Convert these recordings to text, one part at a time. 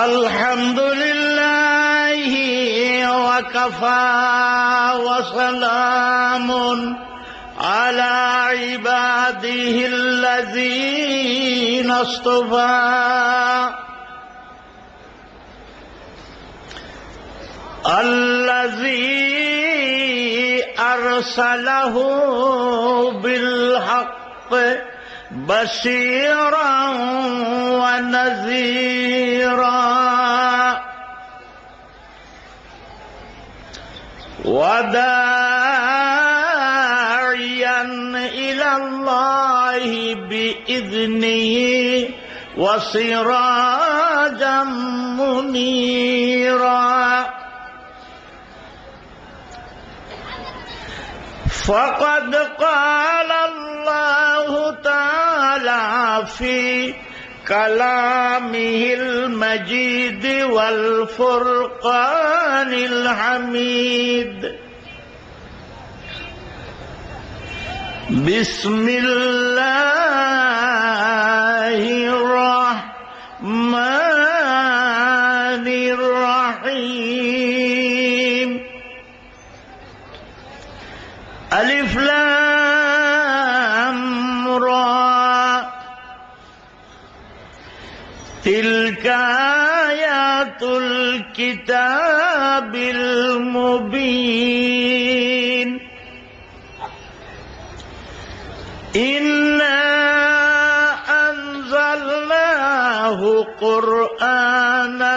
الحمد لله وكفى وسلام على عباده الذين اصطفى الذي أرسله بالحق بشيرا ونذيرا وداعيا إلى الله بإذنه وسراجا منيرا فقد قال الله تعالى في كلامه المجيد والفرقان الحميد: بسم الله الرحمن الرحيم. ألف لام را، تلك آيات الكتاب المبين. إنا أنزلناه قرآنا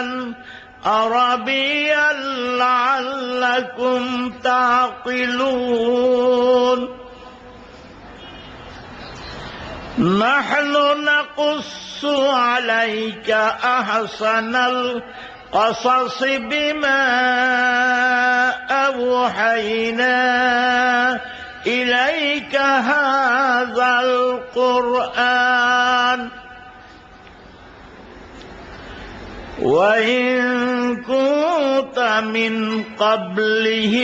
عربيا لعلكم تعقلون. نحن نقص عليك أحسن القصص بما أوحينا إليك هذا القرآن وإن كنت من قبله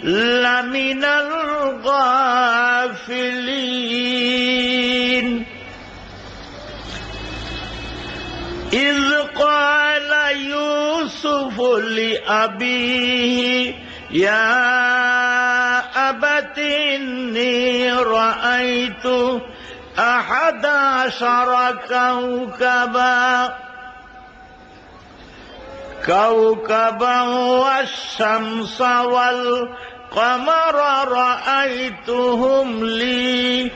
لمن الغافلين. إذ قال يوسف لأبيه يا أبت إني رأيت 11 كوكبا والشمس والقمر رأيتهم لي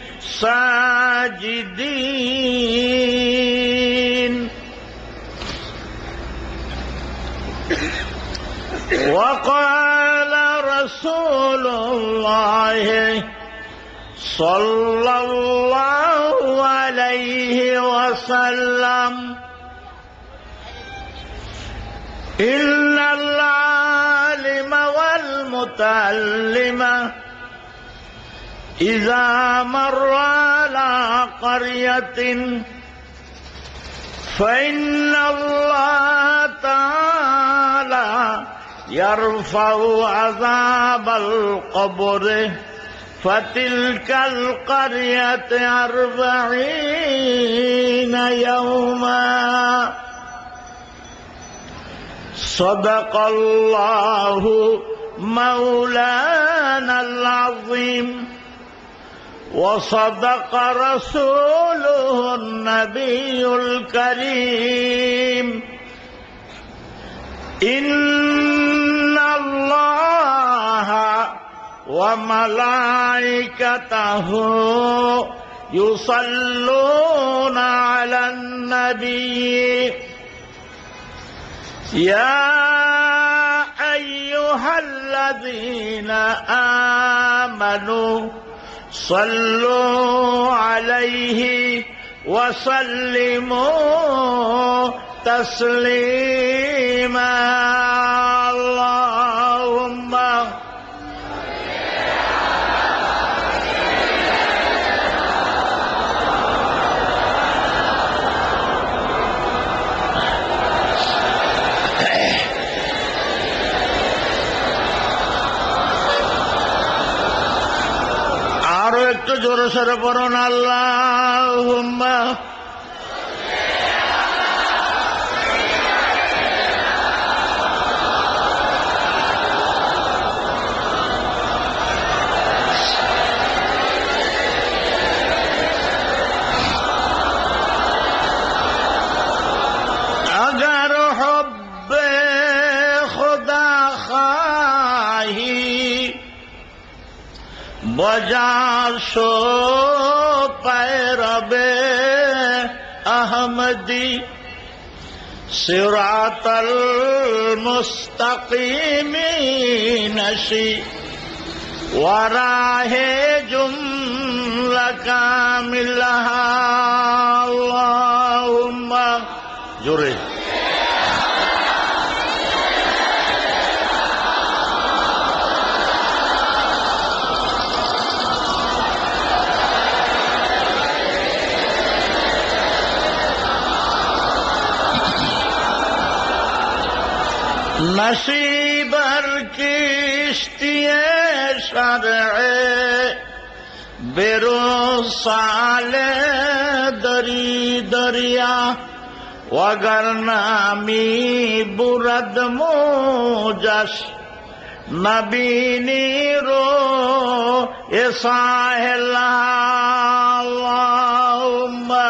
ساجدين. وقال رسول الله صلى الله عليه وسلم: إن العالم والمتعلم إذا مر على قرية فإن الله تعالى يرفع عذاب القبر فتلك القرية 40 يوما. صدق الله مولانا العظيم وصدق رسوله النبي الكريم. إن الله وملائكته يصلون على النبي يا أيها الذين آمنوا صلوا عليه وسلموا تسليما. اللهم আরো একটু জোরে সরে পড়ুন আল্লাহুম্মা শো পায়রাবে আহমদি সিরাতাল মুস্তাকিমি নশি ওয়ারাহে জুমলা কামিলাহা আল্লাহুম্মা জোরে नसीबर किश्तिए शरए बेरो साले दरी दरिया वगर नामी बुरद मोजस नबीनी रो ये साहिला अल्लाहुम्मा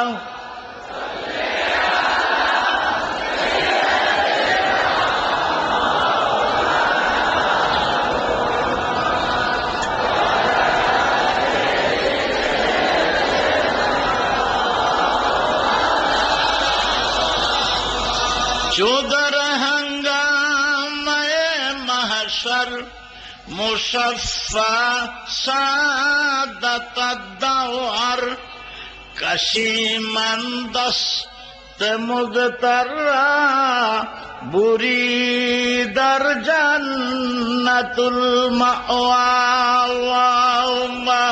चौदर हंगामे महशर मुशफ़्फ़ा सादत दौर कशीमंदस्त मुगतर्रा बुरी दर जन्नतुल मअवा अल्लाहुम्मा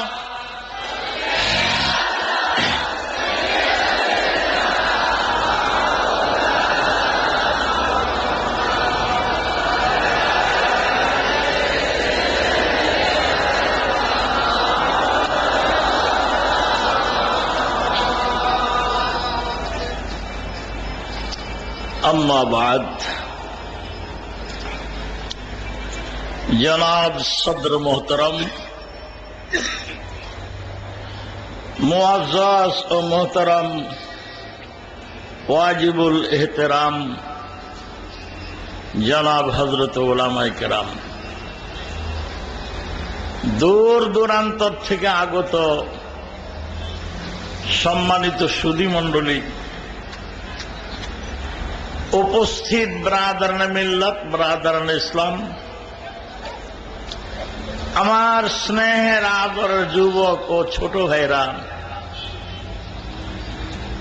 अम्मा बाद जनाब सदर मोहतरम मुअज़्ज़ज़ और मोहतरम वाजिबुल एहतराम जनाब हजरत उलामाए केराम दूर दूरांतर থেকে আগত সম্মানিত সুধী মণ্ডলী उपस्थित ब्रादरान मिल्लत ब्रादरान इस्लाम आमार स्नेहेर आदर युवक और छोट भाईरा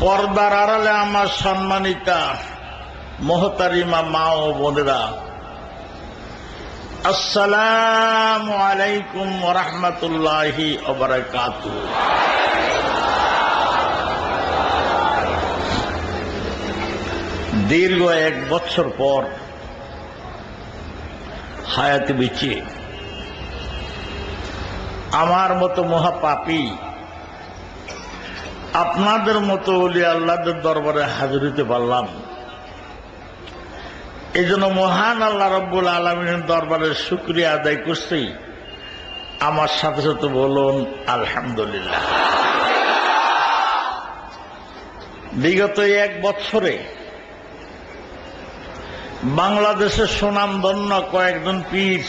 पर्दार आड़ाले आमार सम्मानिता मोहतारिमा मा ओ बोनेरा अस्सलामु आलैकुम व रहमतुल्लाहि व बाराकातुहू। दीर्घ एक बछर पर हायाते बेचे आमार मतो महापापी आपनादेर मतो ओलिया आल्लाहदेर दरबारे हाजिर हते पारलाम। एजोन्नो महान आल्लाह रब्बुल आलामीनेर दरबारे शुक्रिया आदाय करछि। आमार साथे साथे बोलुन आलहामदुलिल्लाह। विगत एक बछरे बांग्लादेशे सुनामधन्य कयेकजन पीर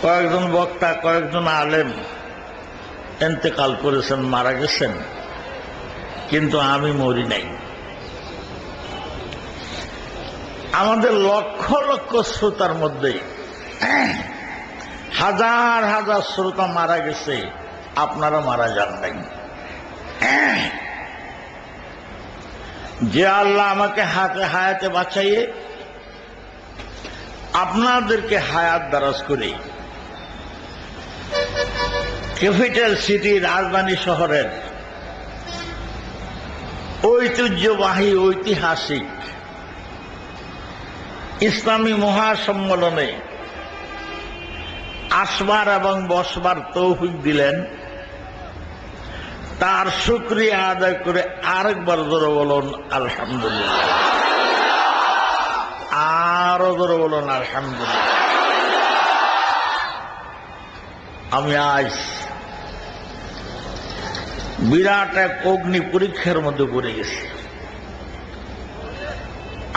कयेकजन बक्ता कयेकजन आलेम इंतेकाल करेছেন मारा गेছেন किन्तु आमी मरि नाई। आमादेर लक्ष लक्ष श्रोतार मध्य हजार हजार श्रोता मारा गेছে आपनारा मारा जान नाई। जे आल्लाह आमाके हाथे हायाते बाँचाइए आपनादेरके हायात दाराज करे कैपिटल सिटी राजधानी शहरेर ऐतिह्यबाही ऐतिहासिक इस्लामी महासम्मेलने आसबार एवं बसबार तौफिक दिलेन तार शुक्रिया आदाय करे आरेकबार जोरे बोलुन आलहामदुलिल्लाह। आरो जोरे बोलुन आलहामदुलिल्लाह। आमी आज बिराट एक अग्नि परीक्षार मध्य पड़े गेছি।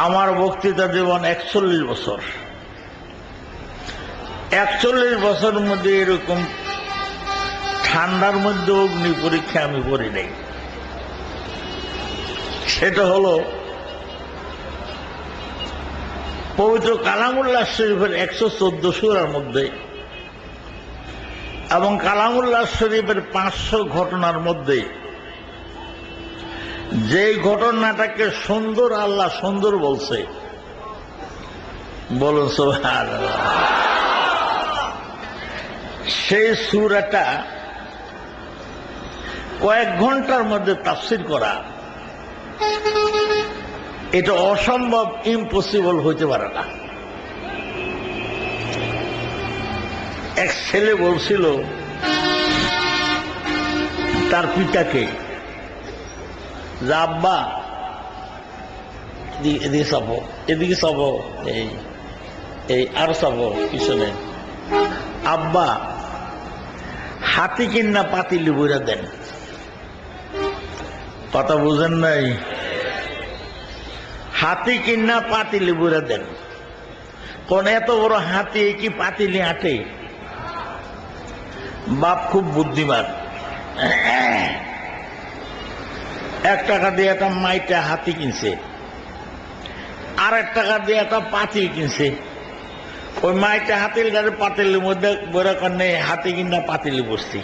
आमार बक्तृता जीवन 41 बछर 41 बछर मध्य एरकम ঠান্ডার মধ্যে অগ্নি পরীক্ষা আমি করি নাই। সেটা হলো পবিত্র কালামুল্লাহ শরীফের 114 সূরার মধ্যে এবং কালামুল্লাহ শরীফের 500 ঘটনার মধ্যে যে ঘটনাটাকে সুন্দর আল্লাহ সুন্দর বলছে, বলুন সুবহানাল্লাহ, সেই সূরাটা কয়েক ঘন্টার মধ্যে তাফসীর করা এটা অসম্ভব, ইম্পসিবল হইতে পারে না। এক ছেলে বলছিল তার পিতাকে যে আব্বা এদিকে চাবো, এদিকে চাবো, এই আরো চাবো পিছনে, আব্বা হাতি কিনা পাতিলি বইরা দেন। কথা বুঝেন নাই? হাতি কিনা পাতিলি বইরা দেন। কোন এত বড় হাতি কি পাতিলি আটে? বাপ খুব বুদ্ধিমান, 1 টাকা দিয়ে একটা মাইটা হাতি কিনছে, আর 1 টাকা দিয়ে একটা পাতিল কিনছে। ওই মাইটা হাতিল গাড়ি পাতিলের মধ্যে বইরা কারণে হাতি কিনা পাতিলি বসছি।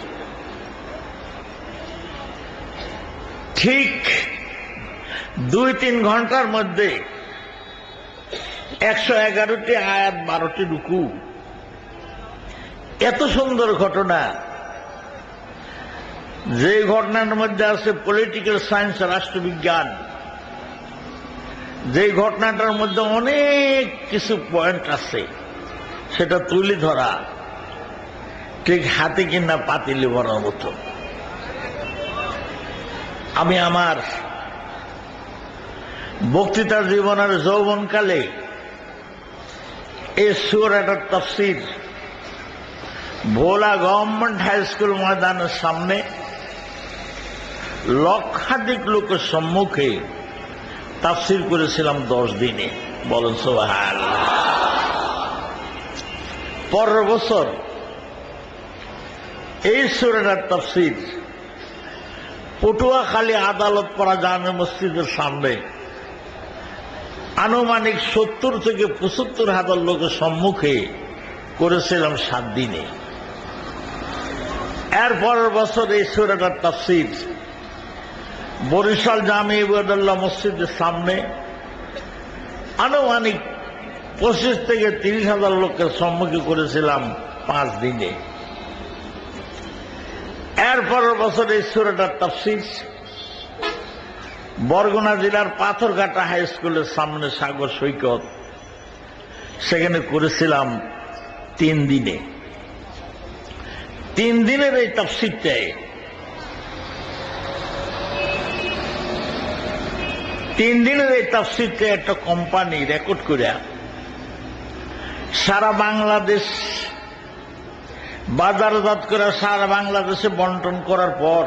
ঠিক 2-3 ঘন্টার মধ্যে 111টি আয়াত, 12টি রুকু। এত সুন্দর ঘটনা, যে ঘটনার মধ্যে আছে পলিটিক্যাল সায়েন্স, রাষ্ট্রবিজ্ঞান, যে ঘটনাটার মধ্যে অনেক কিছু পয়েন্ট আছে সেটা তুলে ধরা ঠিক হাতে কিনা পাতিলে ভরার মতো। আমি আমার বক্তৃতা জীবনের যৌবনকালে এই সূরাটার তাফসীর ভোলা গভর্নমেন্ট হাই স্কুল ময়দানের সামনে লক্ষাধিক লোকের সম্মুখে তাফসীর করেছিলাম 10 দিনে। বলেন সুবহানাল্লাহ। পরের বছর এই সূরাটার তাফসীর পটুয়াখালী আদালত পাড়া জামে মসজিদের সামনে আনুমানিক 70 থেকে 75 হাজার লোকের সম্মুখে করেছিলাম 7 দিনে। এর পরের বছর এই সূরাটার তাফসীর বরিশাল জামে ইবাদুল্লাহ মসজিদের সামনে আনুমানিক 25 থেকে 30 হাজার লোকের সম্মুখে করেছিলাম 5 দিনে। এর পরের বছর এই সূরাটার তাফসীর বরগুনা জেলার পাথরঘাটা হাই স্কুলের সামনে সাগর সৈকত, সেখানে করেছিলাম 3 দিনে। 3 দিনের এই তাফসীরটাই 3 দিনের এই তাফসীরটা একটা কোম্পানি রেকর্ড করে সারা বাংলাদেশ বাজারজাত করে সারা বাংলাদেশে বন্টন করার পর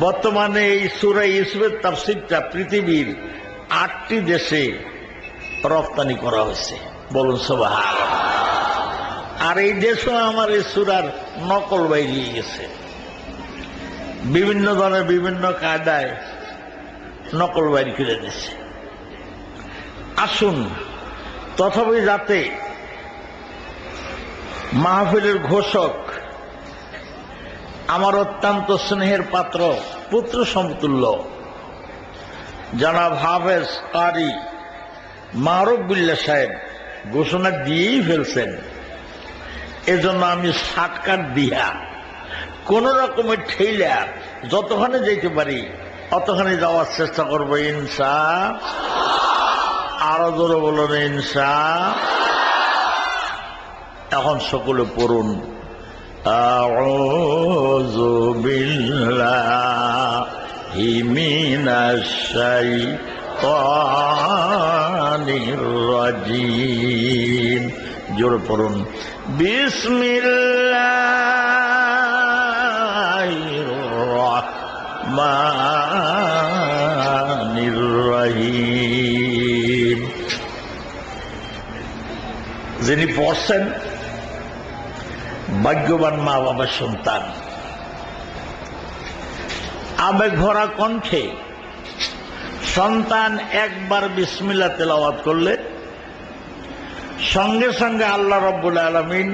বর্তমানে এই সূরা ইউসুফের তাফসীরটা পৃথিবীর 8টি দেশে রপ্তানি করা হয়েছে। বলুন সুবহানাল্লাহ। আর এই দেশও আমার এই সূরার নকল বাইরে গেছে, বিভিন্ন ধরনের বিভিন্ন কায়দায় নকল বাইর করে দিচ্ছে। আসুন তথাপি যাতে মাহফিলের ঘোষক, আমার অত্যন্ত স্নেহের পাত্র, পুত্র সমতুল্য জনাব হাফেজ কারি মারুফ বিল্লাহ সাহেব ঘোষণা দিয়েই ফেলছেন। এজন্য আমি শর্টকাট দিয়া কোন রকমের ঠেলা যতখানে যেতে পারি অতখানে যাওয়ার চেষ্টা করবো ইনশাআল্লাহ। আরো জোরে বলুন ইনশাআল্লাহ। এখন সকলে পড়ুন আউযু বিল্লাহি মিনাশ শাইতানির রাজিম। জোরে পড়ুন বিসমিল্লাহির রাহমানির রহিম। যিনি পড়ছেন ভাগ্যবান মা বাবার সন্তান। আবেগ ভরা কণ্ঠে সন্তান একবার বিসমিল্লাহ তেলাওয়াত করলে সঙ্গে সঙ্গে আল্লাহ রাব্বুল আলামিন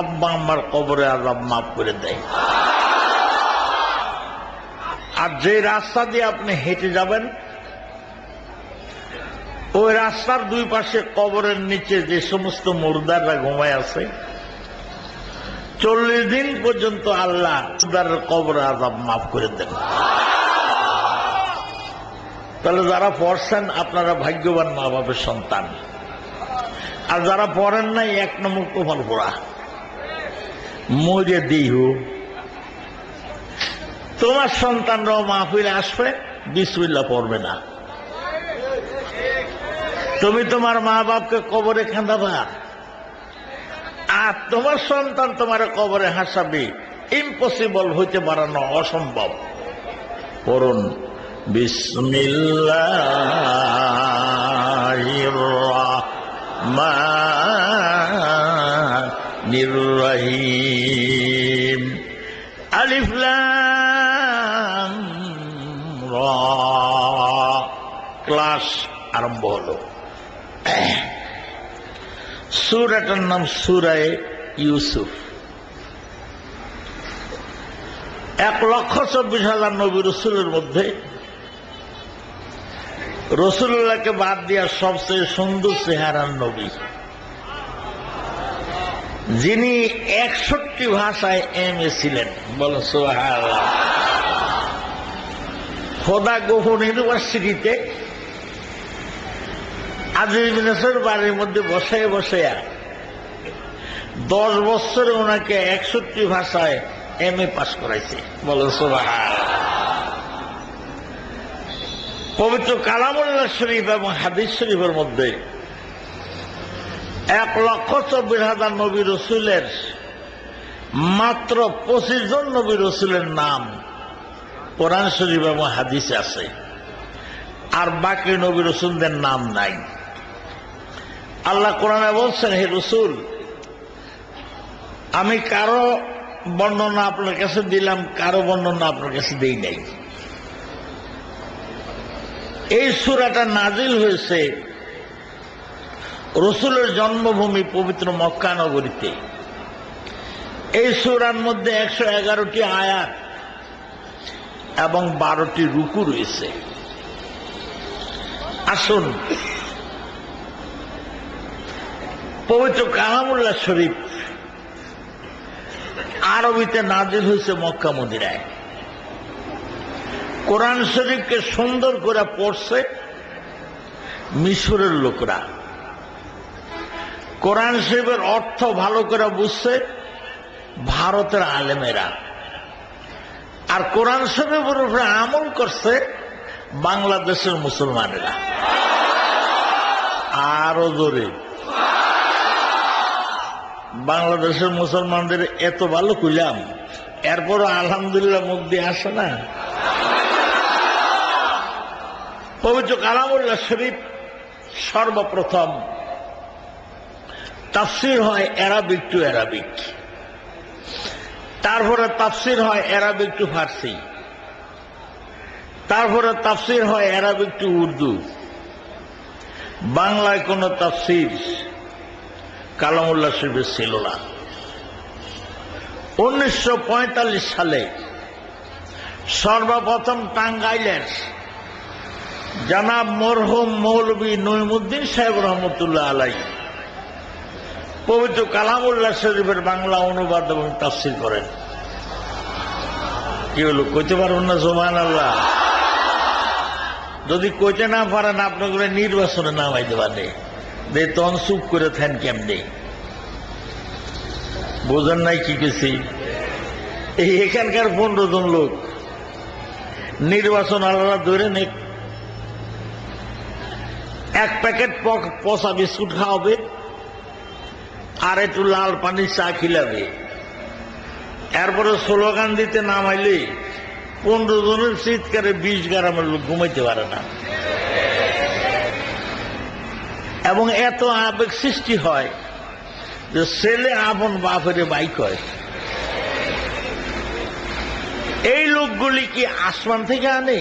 আব্বা আম্মার কবরে আযাব মাফ করে দেয়। আর যে রাস্তা দিয়ে আপনি হেঁটে যাবেন ওই রাস্তার দুই পাশে কবরের নিচে যে সমস্ত মুর্দাররা ঘুমায় আছে 40 দিন পর্যন্ত আল্লাহ তাদের কবরে আযাব মাফ করে দেন। তাহলে যারা পড়ছেন আপনারা ভাগ্যবান মা বাবার সন্তান, আর যারা পড়েন নাই 1 নম্বর কপাল পোড়া। মরে দিহ তোমার সন্তানরাও মাহফিলে আসবে, বিসমিল্লাহ পড়বে না। তুমি তোমার মা বাপকে কবরে খাঁদাবা, আর তোমার সন্তান তোমার কবরে হাসাবে। ইম্পসিবল হইতে পারে না, অসম্ভব। পড়ুন বিসমিল্লাহির রাহমানির রহিম। আলিফ লাম রা। ক্লাস আরম্ভ হলো। সূরাটার নাম সূরায়ে ইউসুফ। 1,24,000 নবী রসুলের মধ্যে রসুল্লাহকে বাদ দিয়া সবচেয়ে সুন্দর চেহারার নবী, যিনি 61 ভাষায় MA ছিলেন। বলো সুবহানাল্লাহ। খোদা গোপন ইউনিভার্সিটিতে আজিজ বিন নাসের বাড়ির মধ্যে বসে 10 বছরে ওনাকে 61 ভাষায় MA পাস করাইছে। বলো সুবহানাল্লাহ। পবিত্র কালামুল্লাহ শরীফ এবং হাদিস শরীফের মধ্যে 1,24,000 নবী রসুলের মাত্র 25 জন নবী রসুলের নাম কোরআন শরীফ এবং হাদিসে আছে, আর বাকি নবী রসুলদের নাম নাই। আল্লাহ কোরআনে বলছেন, হে রসুল, আমি কারো বর্ণনা আপনার কাছে দিলাম, কারো বর্ণনা আপনার কাছে দেই নাই। এই সূরাটা নাজিল হয়েছে রসুলের জন্মভূমি পবিত্র মক্কা নগরীতে। এই সূরার মধ্যে 111টি আয়াত এবং 12টি রুকু রয়েছে। আসুন, পবিত্র কালামুল্লাহ শরীফ আরবিতে নাজিল হয়েছে মক্কা মদিনায়। কোরআন শরীফকে সুন্দর করে পড়ছে মিশরের লোকরা, কোরআন শরীফের অর্থ ভালো করে বুঝছে ভারতের আলেমেরা, আর কোরআন শরীফের উপরে আমল করছে বাংলাদেশের মুসলমানেরা। আরো জোরে, বাংলাদেশের মুসলমানদের এত ভালো কইলাম, এরপরও আলহামদুলিল্লাহ মুখ দিয়ে আসে না। পবিত্র কালামুল্লাহ শরীফ সর্বপ্রথম তাফসীর হয় অ্যারাবিক টু অ্যারাবিক, তারপরে তাফসীর হয় অ্যারাবিক টু ফার্সি, তারপরে তাফসীর হয় অ্যারাবিক টু উর্দু। বাংলায় কোন তাফসীর কালামুল্লাহ শরীফের ছিল না। 1945 সালে সর্বপ্রথম টাঙ্গাইলের জনাব মরহুম মৌলভী নঈমুদ্দিন সাহেব রহমতুল্লাহ আলাইহি পবিত্র কালামুল্লাহ শরীফের বাংলা অনুবাদ এবং তাফসীর করেন। কি হলো, কইতে পারবেন না সুবহানাল্লাহ? যদি কইতে না পারেন আপনাকে নির্বাচনে নামাইতে পারে, তখন চুপ করে থাকেন কেমনে? বোঝেন নাই কি কেছি? এই এখানকার 15 জন লোক নির্বাচন আলাদা ধরে নেই, 1 প্যাকেট পচা বিস্কুট খাওয়াবে আর একটু লাল পানির চা খিলাবে, এরপরে স্লোগান দিতে নামাইলে 15 জনের চিৎকারে 20 গ্রামের লোক ঘুমাইতে পারে না। এবং এত আবেগ সৃষ্টি হয় যে ছেলে আপন বাপের ভাই কয়। এই লোকগুলি কি আসমান থেকে আনে?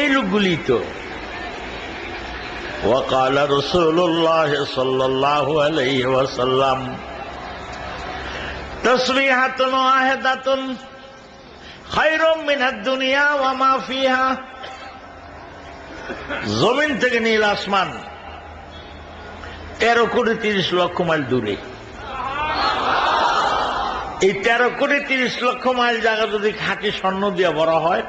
এই লোকগুলি তো। وقال رسول الله صلى الله عليه وسلم تسبيحة واحدة خير من الدنيا وما فيها। জমিন থেকে নীল আসমান 13 কোটি 30 লক্ষ মাইল দূরে। এই 13 কোটি 30 লক্ষ মাইল জায়গা যদি খাঁটি স্বর্ণ দিয়ে ভরা হয়,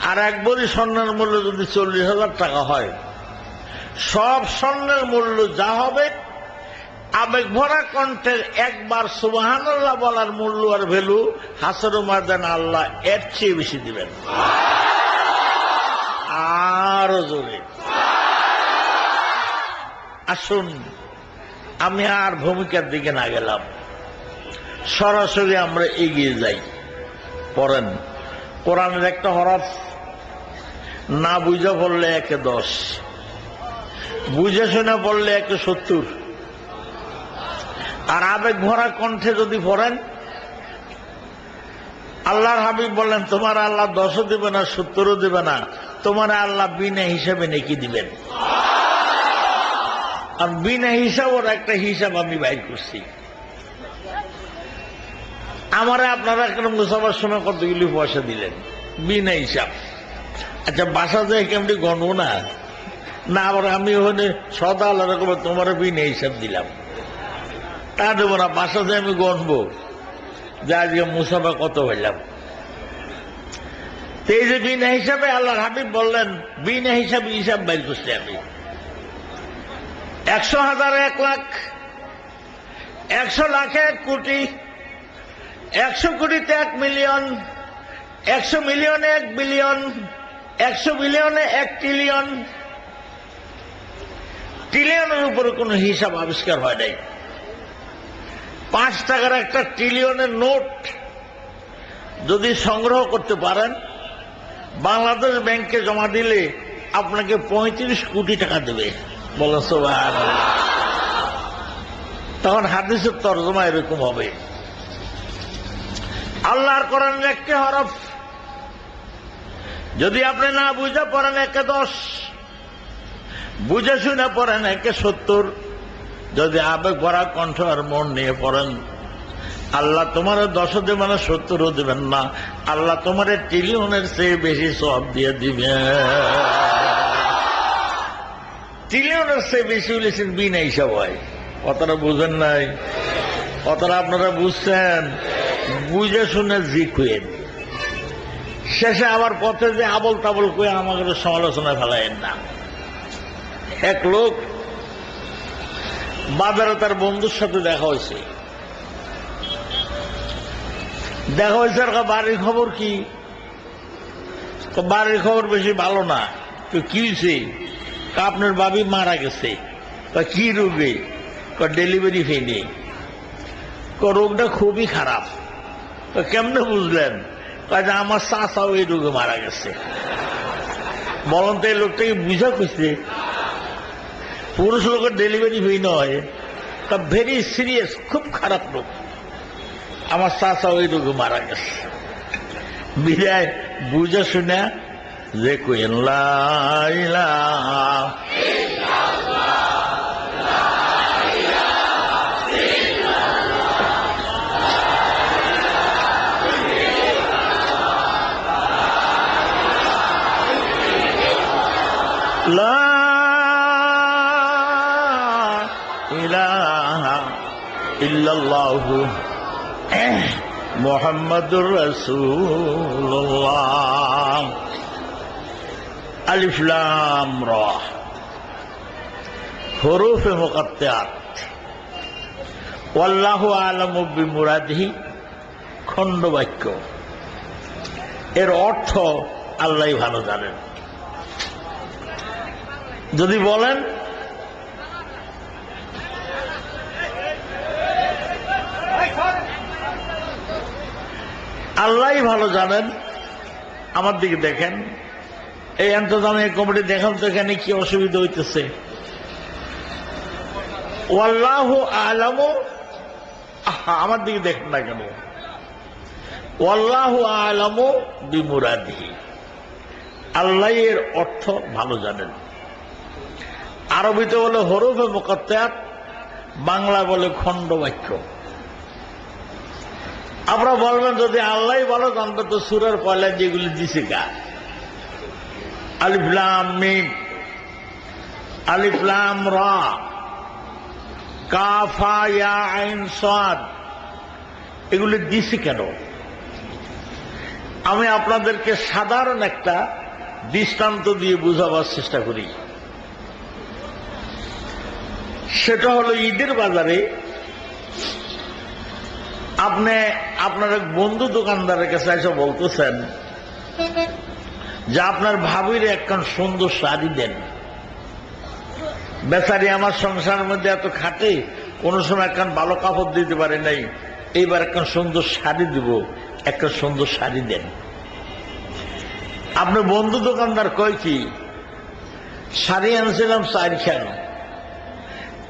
আর এক ভরি স্বর্ণের মূল্য যদি 40,000 টাকা হয়, সব স্বর্ণের মূল্য যা হবে, আবেগ ভরা কণ্ঠে একবার সুবহানাল্লাহ বলার মূল্য আর ভ্যালু হাসর ময়দানে আল্লাহ এর চেয়ে বেশি দিবেন। আরো জোরে আসুন। আমি আর ভূমিকার দিকে না গেলাম, সরাসরি আমরা এগিয়ে যাই। পড়েন, কোরআনের একটা হরফ না বুঝা পড়লে 1 10, বুঝে শুনে পড়লে 1 70। আর আবেগ ভরা কণ্ঠে যদি পড়েন, আল্লাহর হাবিব বললেন তোমার আল্লাহ 10ও দেবে না 70ও দেবে না, তোমার আল্লাহ বিনা হিসাবে নেকি দিবেন। আর বিনা হিসাবের একটা হিসাব আমি বাইর করছি। আমারে আপনারা একটা মুসাফার সময় কতগুলি পয়সা দিলেন বিনা হিসাব। আচ্ছা, বাসা যায় কেমনি গণবো না? না, আবার আমি ওখানে সদা আল্লাহ রকম তোমার বিনা হিসাব দিলাম, তা দেবো না। বাসা যায় আমি গণবো যে আজকে মুসাফা কত হইলাম। এই যে বিনা হিসাবে আল্লাহর হাবিব বললেন, বিনা হিসাবে হিসাব বাইর করছি আমি। 100,000 1 লাখ, 100 লাখে 1 কোটি, 100 কোটিতে 1 মিলিয়ন, 100 মিলিয়নে 1 বিলিয়ন, 100 বিলিয়নে 1 ট্রিলিয়ন। ট্রিলিয়নের উপরে কোনো হিসাব আবিষ্কার হয় নাই। 5 টাকার একটা ট্রিলিয়নের নোট যদি সংগ্রহ করতে পারেন, বাংলাদেশ ব্যাংকে জমা দিলে আপনাকে 35 কোটি টাকা দেবে। বলেন সুবহানাল্লাহ। তখন হাদিসের তরজমা এরকম হবে, আল্লাহর কোরআনের একটি হরফ যদি আপনি না বুঝে পড়েন 1 10, বুঝে শুনে পড়েন 1 70, যদি আবেগ ভরা কণ্ঠ আর মন নিয়ে পড়েন, আল্লাহ তোমার 10ও দেবেন না 70ও দেবেন না, আল্লাহ তোমার ট্রিলিয়নের চেয়ে বেশি সওয়াব দিয়ে দিবেন। ট্রিলিয়নের চেয়ে বেশি হলেছেন বিনা হিসাব হয়। কথাটা বুঝেন নাই? কথাটা আপনারা বুঝছেন? বুঝে শুনে জিকুয়েন, শেষে আবার পথে যে আবল তাবল করে আমাকে সমালোচনায় ফেলায়েন না। এক লোক বাজারে তার বন্ধুর সাথে দেখা হয়েছে, আর বাড়ির খবর কি? বাড়ির খবর বেশি ভালো না। তো কি হয়েছে? আপনার বাবি মারা গেছে। কি রোগে? ডেলিভারি হয়নি। রোগটা খুবই খারাপ। কেমনে বুঝলেন? আমার চাচাও এই রোগে মারা গেছে। বলুন তো এই লোকটাকে বুঝা খুঁজছে? পুরুষ লোকের ডেলিভারি হই নয়, ভেরি সিরিয়াস, খুব খারাপ রোগ। আমার চাচাও এই রোগে মারা গেছে। বিদায় বুঝা শুনে যে কইন লা ইলাহা লা ইলাহা ইল্লাল্লাহু মুহাম্মাদুর রাসূলুল্লাহ। আলিফ লাম রা হুরুফে মুকাত্তাত, ওয়াল্লাহু আ'লামু বিমুরাদিহি খণ্ড বাক্য। এর অর্থ আল্লাহই ভালো জানেন। যদি বলেন আল্লাহই ভালো জানেন, আমার দিকে দেখেন, এই এন্তজামে কমিটি দেখেন তো এখানে কি অসুবিধা হইতেছে। ওয়াল্লাহু আ'লামু, আমার দিকে দেখেন না কেন, ওয়াল্লাহু আ'লামু বিমুরাদিহি, আল্লাহ এর অর্থ ভালো জানেন। আরবিতে বলে হরফে মুকাত্তাত, বাংলা বলে খণ্ড বাক্য। আমরা বলবেন যদি আল্লাহ বলো তাহলে তো সূরার পয়লা যেগুলি দিছে গা, আলিফ লাম মিম, আলিফ লাম রা, কাফ হা ইয়া আইন সাদ, এগুলি দিছি কেন? আমি আপনাদেরকে সাধারণ একটা দৃষ্টান্ত দিয়ে বুঝাবার চেষ্টা করি। সেটা হলো ঈদের বাজারে আপনি আপনার এক বন্ধু দোকানদারের কাছে এসে বলতেছেন যে আপনার ভাবির একখান সুন্দর শাড়ি দেন। বেচারি আমার সংসারের মধ্যে এত খাটে, কোন সময় একখান ভালো কাপড় দিতে পারে নাই, এইবার একখান সুন্দর শাড়ি দিব, একটা সুন্দর শাড়ি দেন। আপনার বন্ধু দোকানদার কয় কি, শাড়ি আনছিলাম 4 খান,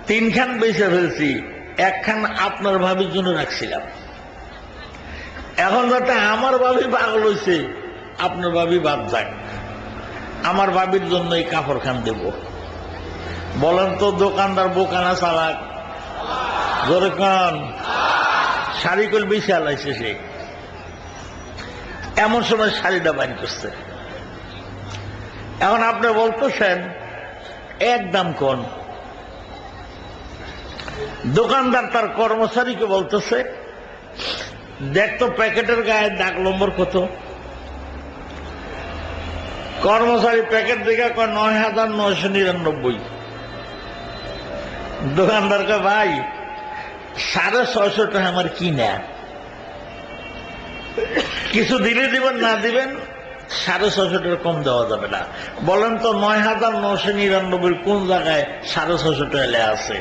3 খান বেঁচে ফেলছি, 1 খান আপনার ভাবির জন্য রাখছিলাম। এখন যাতে আমার ভাবি পাগল হয়েছে, আপনার ভাবি বাদ যাক, আমার ভাবির জন্য এই কাপড় খান দেব। বলেন তো দোকানদার বোকানা চালাক? জোরে কান। শাড়ি কল বেশি আলাইছে সে, এমন সময় শাড়িটা বাড়ি করছে। এখন আপনি বলতেছেন এক দাম কোন? দোকানদার তার কর্মচারীকে বলতেছে দেখতো প্যাকেটের গায়ে দাগ নম্বর কত। কর্মচারী প্যাকেট দেখে কয় ৯,৯৯৯। দোকানদারকে ভাই ৬৫০ টাকা আমার কিনা, কিছু দিলে দিবেন না দিবেন ৬৫০ টাকা কম দেওয়া যাবে না। বলেন তো ৯,৯৯৯ কোন জায়গায় ৬৫০ টাকা লেখা আছে?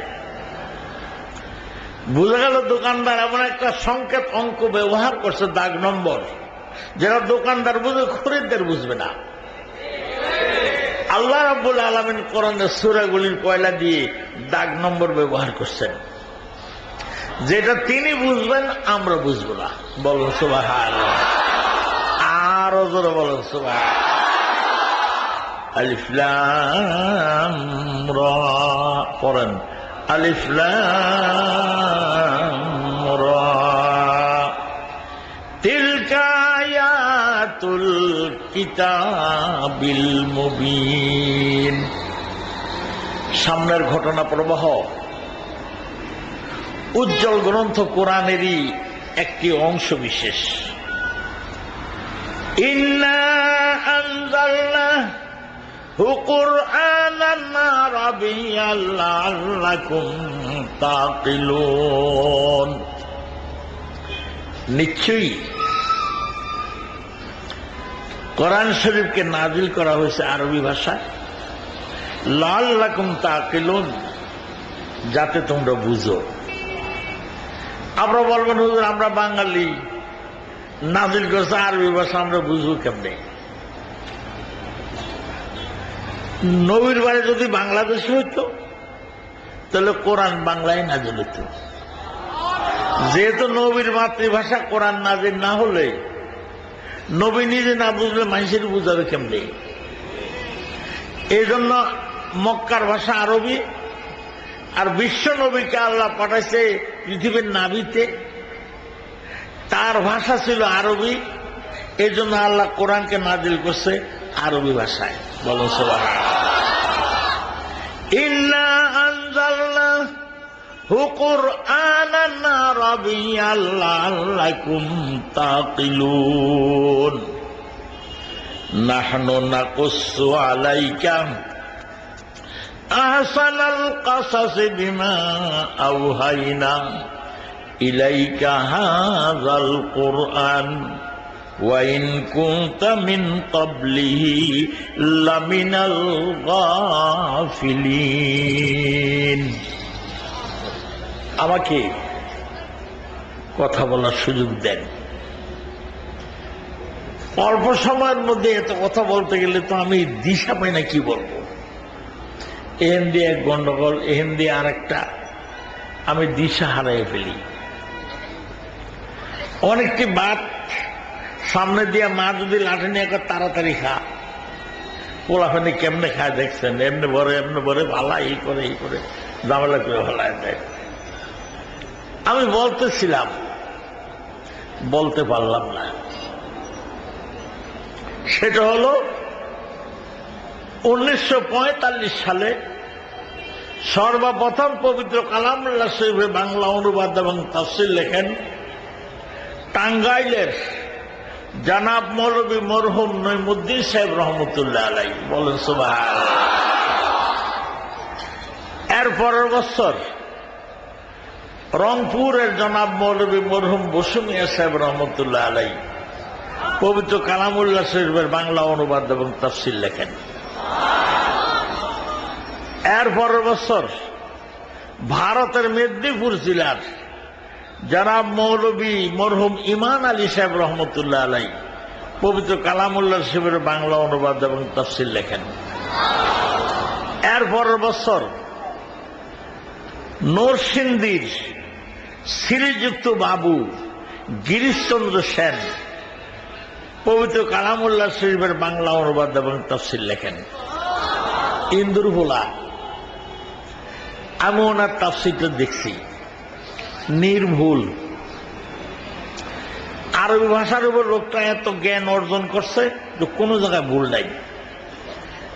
বুঝা গেল দোকানদার এমন একটা সংকেত অঙ্ক ব্যবহার করছে, দাগ নম্বর, যেটা দোকানদার বুঝে খরিদ্দার বুঝবে না। আল্লাহ রাব্বুল আলামিন কোরআনের সূরাগুলির পয়লা দিয়ে দাগ নম্বর ব্যবহার করছেন, যেটা তিনি বুঝবেন আমরা বুঝবো না। বলুন সুবহানাল্লাহ, আরো জোরে বলুন সুবহানাল্লাহ। আলিফ লাম রা পড়েন, আলিফ লাম রা, তিলকা আয়াতুল কিতাবিল মুবিন। সামনের ঘটনা প্রবাহ উজ্জ্বল গ্রন্থ কোরআনেরই একটি অংশ বিশেষ। ইন্না আনজালনাহু কুরআনান আরাবিয়্যান লাআল্লাকুম তাকিলুন। নিশ্চয়ই কোরআন শরীফকে নাজিল করা হয়েছে আরবি ভাষায়, লাআল্লাকুম তাকিলুন, যাতে তোমরা বুঝো। আমরা বলবেন হুজুর আমরা বাঙালি, নাজিল করছে আরবি ভাষা, আমরা বুঝবো কেমনে? নবীর বাড়ি যদি বাংলাদেশে হইতো তাহলে কোরআন বাংলায় নাজিল হইতো। যেহেতু নবীর মাতৃভাষা কোরআন নাজিল না হলে, নবী নিজে না বুঝলে মানুষের বুঝাবে কেমনে? এই জন্য মক্কার ভাষা আরবি, আর বিশ্ব নবীকে আল্লাহ পাঠাইছে পৃথিবীর নাভিতে, তার ভাষা ছিল আরবি। এই জন্য আল্লাহ কোরআনকে নাজিল করছে আরবি ভাষায়। বলুন সুবহানাল্লাহ। ইন্না আনজালনাহু কুরআনান আরাবিয়্যান লাআল্লাকুম তাকিলুন। নাহনু নাকুসসু আলাইকা আহসানাল কাসাসি বিমা আওহাইনা ইলাইকা হাযাল কুরআন ওয়া ইন কুনতা মিন ক্বাবলিহি লামিনাল গাফিলিন। আমাকে কথা বলার সুযোগ দেন। অল্প সময়ের মধ্যে এত কথা বলতে গেলে তো আমি দিশা পাই না কি বলবো। এহেন দিয়ে এক গন্ডগোল, এহেন দিয়ে আর একটা, আমি দিশা হারিয়ে ফেলি। অনেকটি ভাত সামনে দিয়ে মা যদি লাঠি নিয়ে তাড়াতাড়ি খা, পোলাফানি কেমনে খায় দেখছেন, এমনি ভরে ভালা এই করে ঝামেলা করে ভালায় দেয়। আমি বলতেছিলাম, বলতে পারলাম না। সেটা হলো 1945 সালে সর্বপ্রথম পবিত্র কালামুল্লাহ শরীফের বাংলা অনুবাদ এবং তাফসীর লেখেন টাঙ্গাইলের জনাব মৌলভী মরহুম নঈমুদ্দিন সাহেব রহমতুল্লাহ আলাইহি। বলেন সুবহানাল্লাহ। এর পরের বছর রংপুরের জনাব মৌলভী মরহুম বসু মিয়া সাহেব রহমতুল্লাহ আলাইহি পবিত্র কালামুল্লাহ শরীফের বাংলা অনুবাদ এবং তাফসীর লেখেন। এর পরের বছর ভারতের মেদিনীপুর জেলার জনাব মৌলভী মরহুম ইমান আলী সাহেব রহমতুল্লাহ আলাইহি পবিত্র কালামুল্লাহ শরীফের বাংলা অনুবাদ এবং তাফসীর লেখেন। এর পরের বছর নরসিংদীর শ্রীযুক্ত বাবু গিরিশচন্দ্র সেন পবিত্র কালামুল্লাহ শরীফের বাংলা অনুবাদ এবং তাফসীর লেখেন। ইন্দুরভোলা, আমি ওনার তাফসীরটা দেখছি, নির্ভুল। আরবি ভাষার উপর লোকটা এত জ্ঞান অর্জন করছে যে কোনো জায়গায় ভুল নাই।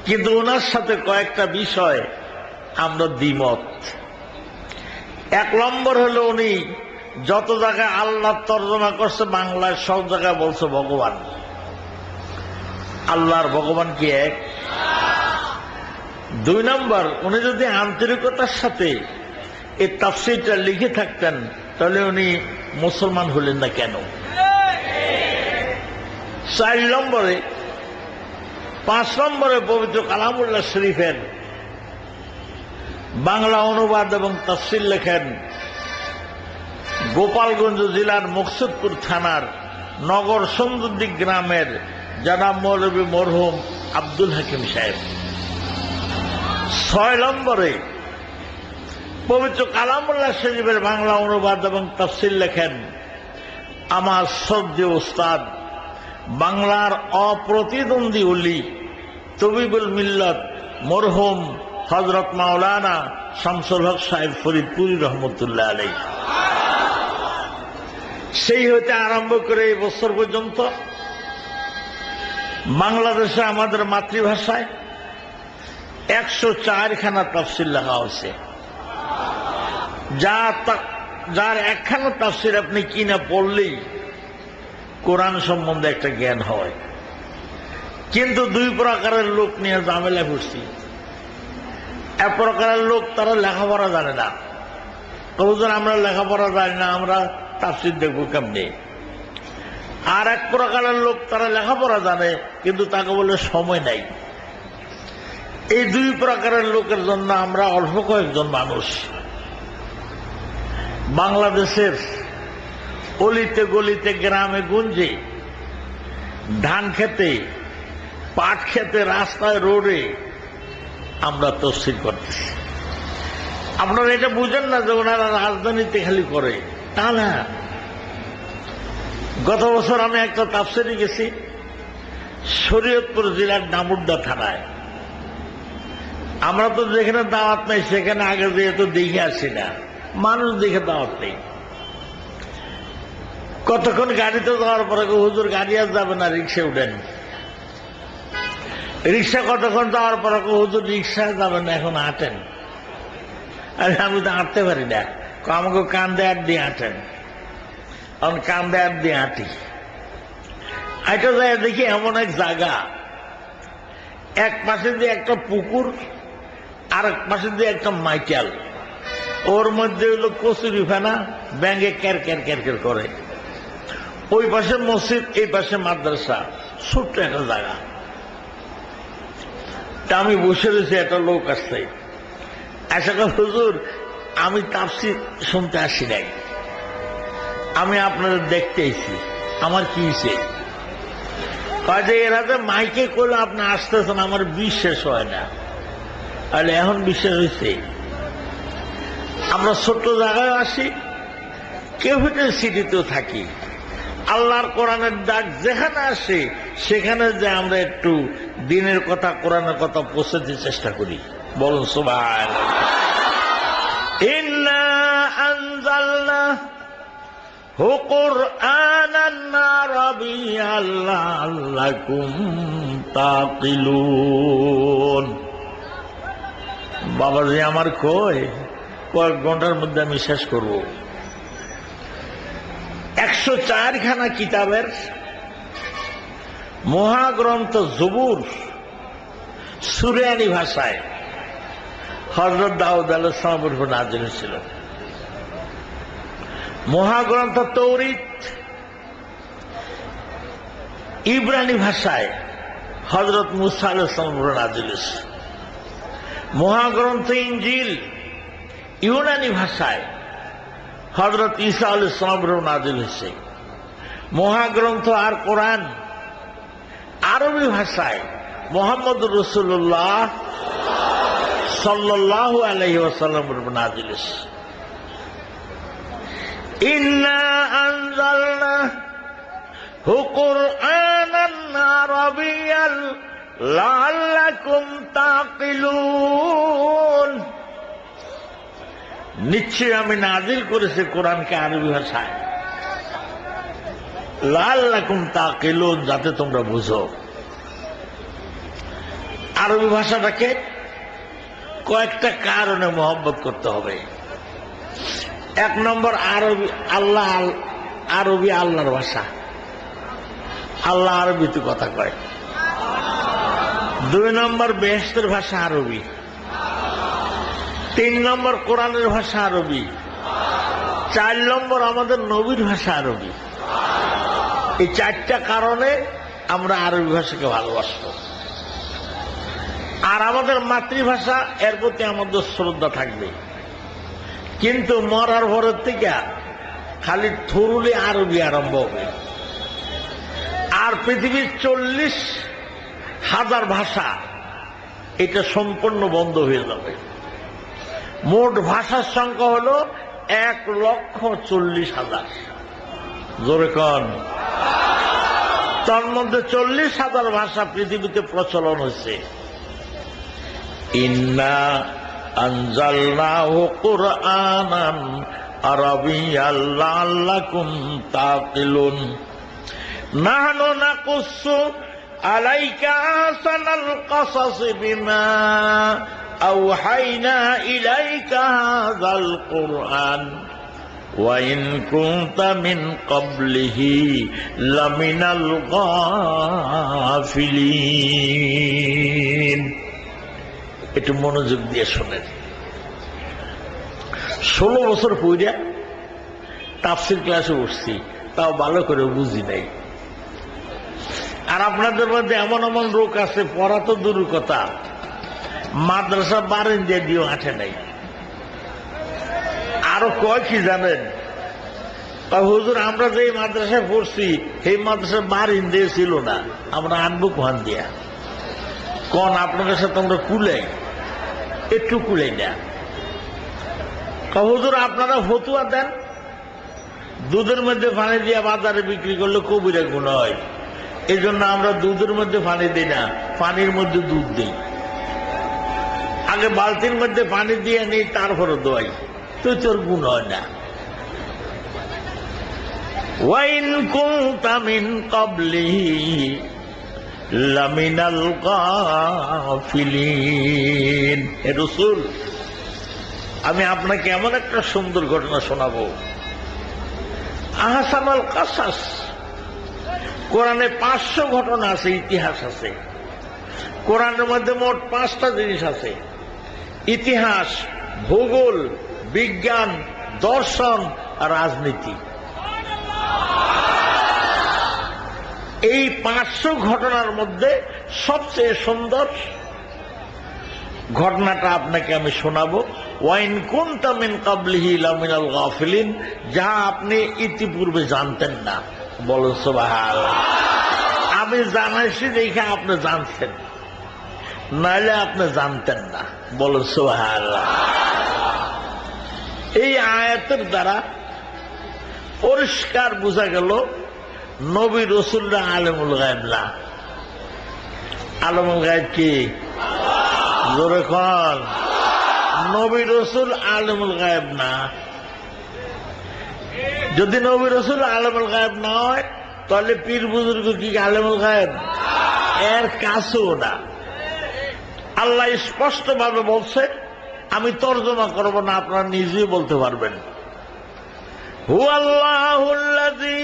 কিন্তু ওনার সাথে কয়েকটা বিষয় আমরা দ্বিমত। এক নম্বর হলো উনি যত জায়গায় আল্লাহ তর্জমা করছে বাংলায় সব জায়গায় বলছে ভগবান। আল্লাহর ভগবান কি এক? দুই নম্বর, উনি যদি আন্তরিকতার সাথে এই তাফসীরটা লিখে থাকতেন তাহলে উনি মুসলমান হলেন না কেন? 4 নম্বরে, 5 নম্বরে পবিত্র কালামুল্লাহ শরীফের বাংলা অনুবাদ এবং তাফসীর লেখেন গোপালগঞ্জ জেলার মুকসুদপুর থানার নগর সুন্দরদিক গ্রামের জনাব মৌলভী মরহুম আব্দুল হাকিম সাহেব। 6 নম্বরে পবিত্র কালামুল্লাহ শরীফের বাংলা অনুবাদ এবং তাফসীর লেখেন আমার শ্রদ্ধেয় উস্তাদ বাংলার অপ্রতিদ্বন্দ্বী ওলি তবিবুল মিল্লত মরহুম হযরত মাওলানা শামসুল হক সাহেব ফরিদপুরি রহমতুল্লাহ আলাইহি। সেই হইতে আরম্ভ করে এই বছর পর্যন্ত বাংলাদেশে আমাদের মাতৃভাষায় 104 খানা তাফসীর লেখা হয়েছে। যার একখানা তাফসীর আপনি কিনা পড়লেই কোরআন সম্বন্ধে একটা জ্ঞান হয়। কিন্তু 2 প্রকারের লোক নিয়ে ঝামেলা করছি। এক প্রকারের লোক, তারা লেখাপড়া জানে না। হুজুর আমরা লেখাপড়া জানি না, আমরা তাফসীর দেখবো কেমনে। আর এক প্রকারের লোক, তারা লেখাপড়া জানে কিন্তু তাকে বলে সময় নাই। এই 2 প্রকারের লোকের জন্য আমরা অল্প কয়েকজন মানুষ বাংলাদেশের অলিতে গলিতে গ্রামে গঞ্জে ধান খেতে, পাট খেতে, রাস্তায় রোডে আমরা তাফসীর করতেছি। আপনারা এটা বুঝেন না যে ওনারা রাজধানীতে খালি করে, তা না। গত বছর আমি একটা তাফসীরে গেছি শরীয়তপুর জেলার ডামুড্ডা থানায়। আমরা তো যেখানে দাওয়াত নেই সেখানে আগে দিয়ে তো দেখে আসি না, মানুষ দেখে দাওয়াত নেই। কতক্ষণ গাড়িতে যাওয়ার পরে হুজুর গাড়ি আর যাবে না, রিক্সা উঠেন। রিক্সা কতক্ষণ যাওয়ার পরে হুজুর রিক্সা যাবে না, এখন হাঁটেন। আরে আমি তো হাঁটতে পারি না, আমাকে কান্দে আর দিয়ে হাঁটেন। এখন কান্দে আর দিয়ে হাঁটি। এটা যায় দেখি এমন এক জায়গা, এক পাশে দিয়ে একটা পুকুর আর এক পাশে দিয়ে একটা মাইকেল, ওর মধ্যে হলো কচুরি ফেনা ব্যাঙে ক্যার ক্যার ক্যার ক্যার করে। ওই পাশে মসজিদ, এই পাশে মাদ্রাসা, ছোট্ট একটা জায়গা। তা আমি বসে রয়েছি, একটা লোক আসছে। আশা করি হুজুর আমি তাফসীর শুনতে আসি নাই, আমি আপনাদের দেখতে এসেছি। আমার কি হয়েছে? কাজে এরা যে মাইকে করলে আপনি আসতেছেন, আমার বিশ্বাস হয় না। তাহলে এখন বিশ্বাস হয়েছে। আমরা ছোট্ট জায়গায় আসি, ক্যাপিটাল সিটিতেও থাকি, আল্লাহর কোরআনের ডাক যেখানে আসে সেখানে যে আমরা একটু দিনের কথা, কোরআনের কথা পৌঁছাতে চেষ্টা করি। বলুন সুবহানাল্লাহ। ইন্না আনজালনাহু কুরআনান আরাবিয়্যান লাআল্লাকুম তাকিলুন। বাবাজি আমার কয়েক ঘন্টার মধ্যে আমি শেষ করব। 104 খানা কিতাবের মহাগ্রন্থ জবুর সুরিয়ানি ভাষায় হযরত দাউদ আলাইহিস সালামের উপর নাযিল ছিল। মহাগ্রন্থ তৌরাত ইব্রানি ভাষায় হযরত মূসা আলাইহিস সালামের উপর নাযিল হয়েছে। মহাগ্রন্থ ইনজিল ইউনানি ভাষায় হযরত ঈসা আলাইহিস সালামের উপর নাযিল হয়েছে। মহাগ্রন্থ আর কোরআন আরবি ভাষায় মুহাম্মদুর রাসূলুল্লাহ সাল্লাল্লাহু আলাইহি ওয়াসাল্লামের উপর নাযিল হয়েছে। ইন্না আনজালনাহু কুরআনান আরাবিয়্যান লাআল্লাকুম তাকিলুন। নিশ্চয় আমি নাযিল করেছি কোরআনকে আরবি ভাষায়, লাআল্লাকুম তাকিলুন, যাতে তোমরা বুঝো। আরবি ভাষাটাকে কয়েকটা কারণে মহব্বত করতে হবে। 1 নম্বর, আরবি আরবি আল্লাহর ভাষা, আল্লাহ আরবিতে কথা কয়। 2 নম্বর, বেহেশতের ভাষা আরবি। 3 নম্বর, কোরআনের ভাষা আরবি। 4 নম্বর, আমাদের নবীর ভাষা আরবি। এই 4টা কারণে আমরা আরবি ভাষাকে ভালোবাসবো। আর আমাদের মাতৃভাষা, এর প্রতি আমাদের শ্রদ্ধা থাকবে। কিন্তু মরার পরের থেকে খালি থরুলি আরবি আরম্ভ হবে। আর পৃথিবীর 40,000 ভাষা এটা সম্পূর্ণ বন্ধ হয়ে যাবে। মোট ভাষার সংখ্যা হল 1,40,000। জোরে কন। তার মধ্যে 40,000 ভাষা পৃথিবীতে প্রচলন হয়েছে। ইন্না আনজালনাহু কুরআনান আরাবিয়্যান লাআল্লাকুম তাকিলুন। নাহনু নাকুসসু আলাইকা আহসানাল কাসাসি বিমা আওহাইনা ইলাইকা হাযাল কুরআন ওয়া ইন কুনতা মিন ক্বাবলিহি লামিনাল গাফিলিন। একটু মনোযোগ দিয়ে শোনেন। 16 বছর পড়ে তাফসীর ক্লাসে বসছি, তাও ভালো করে বুঝি নাই। আর আপনাদের মধ্যে এমন এমন লোক আছে, পড়া তো দূরের কথা, মাদ্রাসা বারিন্দা দিয়েও আঠে নাই। আরো কয় কি জানেন, হুজুর আমরা যে মাদ্রাসায় পড়ছি সেই মাদ্রাসা বারিন্দা ছিল না, আমরা আনবো কোহান দিয়া। কোন আপনাদের সাথে আমরা কুলাই, একটু কুলাই না। হুজুর আপনারা ফতুয়া দেন, দুধের মধ্যে পানি দিয়ে বাজারে বিক্রি করলে কবিরা গুনাহ হয়, এই জন্য আমরা দুধের মধ্যে পানি দিই না, পানির মধ্যে দুধ দিই। আগে বালতির মধ্যে পানি দিয়ে নেই, তারপরে দোয়াই, তো তোর গুণ হয় না। ওয়াইন কুনতা মিন ক্বাবলিহি লামিনাল গাফিলিন। হে রাসূল, আমি আপনাকে এমন একটা সুন্দর ঘটনা শোনাবো। আহসানুল কাসাস, কোরআনে 500 ঘটনা আছে, ইতিহাস আছে। কোরআনের মধ্যে মোট 5টা জিনিস আছে: ইতিহাস, ভূগোল, বিজ্ঞান, দর্শন আর রাজনীতি। এই 500 ঘটনার মধ্যে সবচেয়ে সুন্দর ঘটনাটা আপনাকে আমি শোনাবো। ওয়াইন কুনতা মিন ক্বাবলিহি লামিনাল গাফিলিন, যা আপনি ইতিপূর্বে জানতেন না। বলুন সুবহানাল্লাহ। আমি জানাইছি দেখে আপনি জানছেন, নাইলে আপনি জানতেন না। বলুন সুবহানাল্লাহ। এই আয়াতের দ্বারা পরিষ্কার বোঝা গেল নবী রসুলরা আলেমুল গায়েব না। আলেমুল গায়েব কি? জোরে কোন। নবী রসুল আলেমুল গায়েব না। যদি নবী রসুল আলেমুল গায়েব না হয় তাহলে পীর বুজুর্গ কি আলেমুল গায়েব? এর কাছেও না। আল্লাহ স্পষ্ট ভাবে বলছে, আমি তর্জমা করব না, আপনারা নিজেই বলতে পারবেন। হুয়াল্লাহুল্লাযী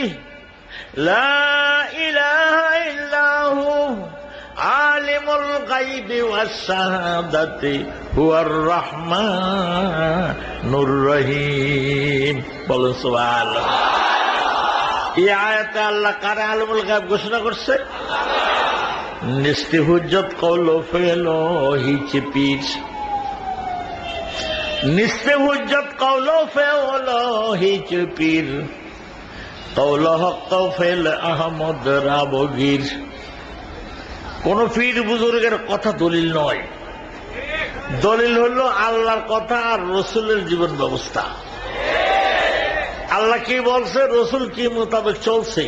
লা ইলাহা ইল্লাহু আলিমুল গায়বি ওয়াস শাহাদাতি হুয়ার রাহমানুর রহিম। বলুন সুবহানাল্লাহ। এই আয়াতে আল্লাহ কারে আলিমুল গায়ব ঘোষণা করছে? নিস্তি হুজ্জত কওল ফেল হিচ পীর, নিস্তে হুজ্জত কওল ফেল হিচ পীর, কওল হক ফেল আহমদ রাবগীর। কোন পীর বুজুর্গের কথা দলিল নয়, দলিল হলো আল্লাহর কথা আর রসুলের জীবন ব্যবস্থা। আল্লাহ কি বলছে, রসুল কি মোতাবেক চলছে,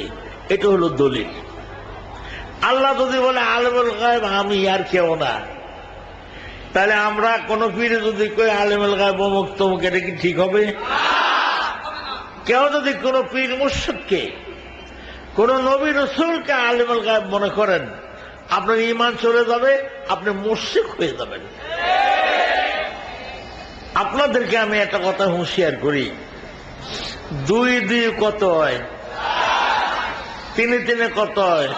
এটা হলো দলিল। আল্লাহ যদি বলে আলেমুল গায়েব আমি আর কেউ না, তাহলে আমরা কোন পীর যদি কই আলেমুল গায়েব অমুক তমুক, এটা কি ঠিক হবে? কেউ যদি কোন পীর মুর্শিদকে, কোন নবী রসুলকে আলেমুল গায়েব মনে করেন, আপনার ঈমান চলে যাবে, আপনি মুশরিক হয়ে যাবেন। আপনাদেরকে আমি একটা কথা হুঁশিয়ার করি, 2 2 কত হয়? 3 3 কত হয়?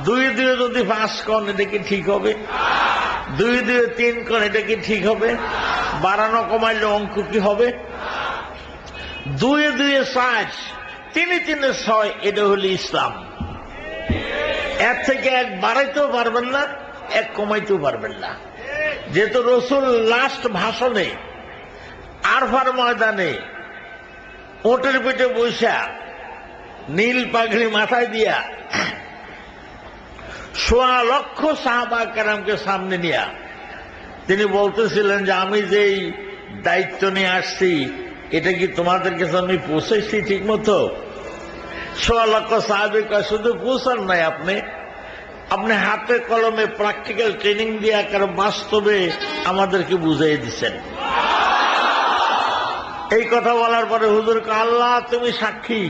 2 2 যদি 5 কন, এটা কি ঠিক হবে? 2 2 3 কন, এটা কি ঠিক হবে? বাড়ানো কমাইলে অঙ্ক কি হবে? 2 2 7, 3 3 6, এটা হলো ইসলাম। এর থেকে এক বাড়াইতেও পারবেন না, এক কমাইতেও পারবেন না। যেহেতু রসুল লাস্ট ভাষণে আরফার ময়দানে ওটের পেটে বৈশা নীল পাগড়ি মাথায় দিয়া 1.25 লক্ষ সাহাবা কেরামকে সামনে নিয়া তিনি বলতেছিলেন যে আমি যেই দায়িত্ব নিয়ে আসছি, এটা কি তোমাদের কাছে আমি পৌঁছেছি ঠিক মতো? 1.25 লক্ষ সাহাবী কয়, শুধু পৌঁছান নাই, আপনি হাতে কলমে প্র্যাকটিক্যাল ট্রেনিং দিয়ে কারণ বাস্তবে আমাদেরকে বুঝাই দিচ্ছেন। এই কথা বলার পরে হুজুরকে, আল্লাহ তুমি সাক্ষী,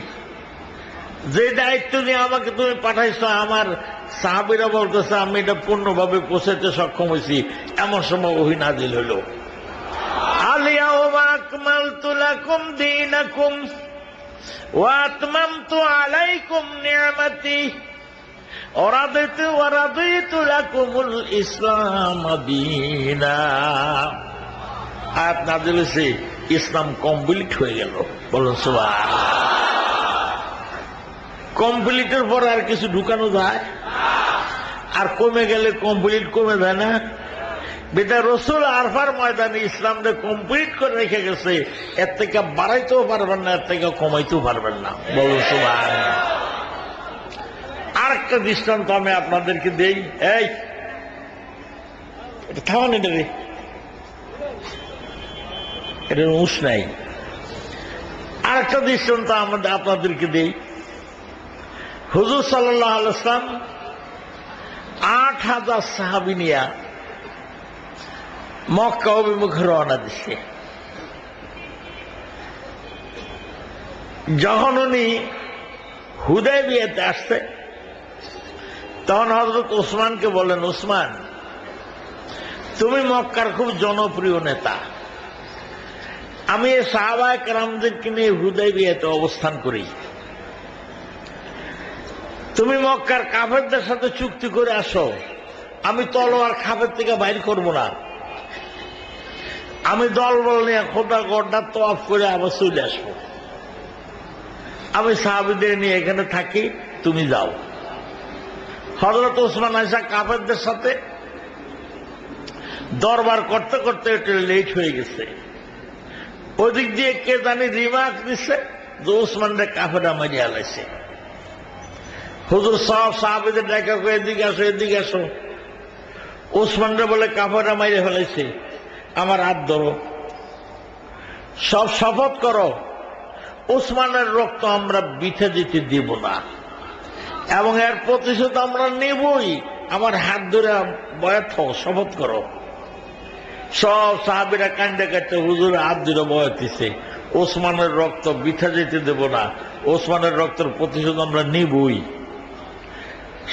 যে দায়িত্ব নিয়ে আমাকে তুমি পাঠাইছো, আমার সাহাবীরা বলতেছে আমি এটা পূর্ণভাবে পৌঁছাতে সক্ষম হয়েছি। এমন সময় ওহী নাযিল হলো, আল-ইয়াওমা আকমালতু লাকুম দীনাকুম ওয়া আতমামতু আলাইকুম নি'মাতি ওয়া রাদিতু লাকুমুল ইসলাম দীনা। আয়াত নাযিল হয়েছে, ইসলাম কমপ্লিট হয়ে গেল। বলুন সুবহানাল্লাহ। কমপ্লিটের পর আর কিছু ঢুকানো যায়? আর কমে গেলে কমপ্লিট কমে যায় না? বেটা রসুল আরফার ময়দানে ইসলামকে কমপ্লিট করে রেখে গেছে, এর থেকে বাড়াইতেও পারবেন না, এর থেকে কমাইতেও পারবেন না। বলুন সুবহানাল্লাহ। আর একটা দৃষ্টান্ত আমি আপনাদেরকে দেই। এই এটা থামান, এটা রে, এটা উস নাই। আর একটা দৃষ্টান্ত আমাদের আপনাদেরকে দেই। হুজুর সাল্লাল্লাহু আলাইহি ওয়াসাল্লাম 8000 সাহাবী নিয়া মক্কা অভিমুখে রওনা দিচ্ছে। যখন উনি হুদায়বিয়াতে আসছে, তখন হযরত ওসমানকে বলেন, ওসমান তুমি মক্কার খুব জনপ্রিয় নেতা, আমি এই সাহাবায়ে কেরামদেরকে নিয়ে হুদায়বিয়াতে অবস্থান করি, তুমি মক্কার কাফেরদের সাথে চুক্তি করে আসো, আমি তলোয়ার কাফের থেকে বাইর করব না, আমি দলবল নিয়ে খোদা গড্ডা তওয়াফ করে আবার চলে আসবো, আমি সাহাবীদের নিয়ে এখানে থাকি, তুমি যাও। হযরত ওসমান আয়েশা কাফেরদের সাথে দরবার করতে করতে একটু লেট হয়ে গেছে। ওদিক দিয়ে কে জানি রিমার্ক দিচ্ছে যে ওসমানরা কাফেররা মারিয়া লাইছে। হুজুর সব সাহাবীদের দেখা করে এদিকে আসো, এদিকে আসো। ওসমানরা বলে কাফেররা মাইরে ফেলাইছে, আমার হাত ধরো। সব শপথ করো ওসমানের রক্ত আমরা বিঠে দিতে দিব না, এবং এর প্রতিশোধ আমরা নেবই। আমার হাত ধরে বয়াত হও, শপথ করো। সব সাহাবীরা কান্দে কাঁদতে হুজুরের হাত ধরে বয়াত দিছে, ওসমানের রক্ত বিঠে যেতে দেব না, ওসমানের রক্তের প্রতিশোধ আমরা নেবই।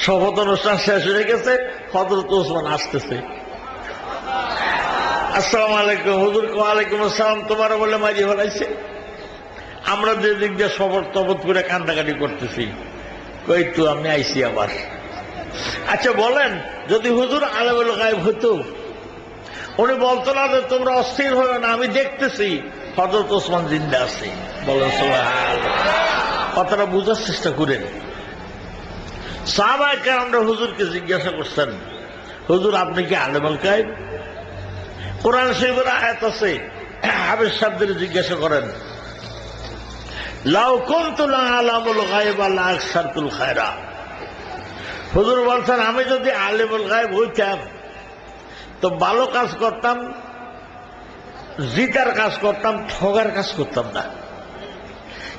শপথ অনুষ্ঠান শেষ হয়ে গেছে, হযরত ওসমান আসতেছে। আসসালামু আলাইকুম। হুজুর ওয়ালাইকুম আসসালাম। তোমার বলে মাঝি হলাইছে। আমরা যে দিক দিয়ে শপথ তপত করে কান্দাকাটি করতেছি, কই তো আমি আইছি আবার। আচ্ছা বলেন, যদি হুজুর আলেমুল গায়েব হতো, উনি বলতো না যে তোমরা অস্থির হলো না, আমি দেখতেছি হযরত ওসমান জিন্দা আছে। বলেন সুবহানাল্লাহ। কথাটা বুঝার চেষ্টা করেন। সাহাবায়ে কেরামরা হুজুরকে জিজ্ঞাসা করছেন, হুজুর আপনি কি আলেমুল গায়েব? কোরআন শরীফের আয়াত আছে, হাফেজ সাহেবদের জিজ্ঞাসা করেন, লাউ কুনতু লা আলামুল গায়বা লা আকসারতুল খায়রা। হুজুর বলছেন, আমি যদি আলেমুল গায়ব হইতাম তো ভালো কাজ করতাম, জিতার কাজ করতাম, ঠগার কাজ করতাম না।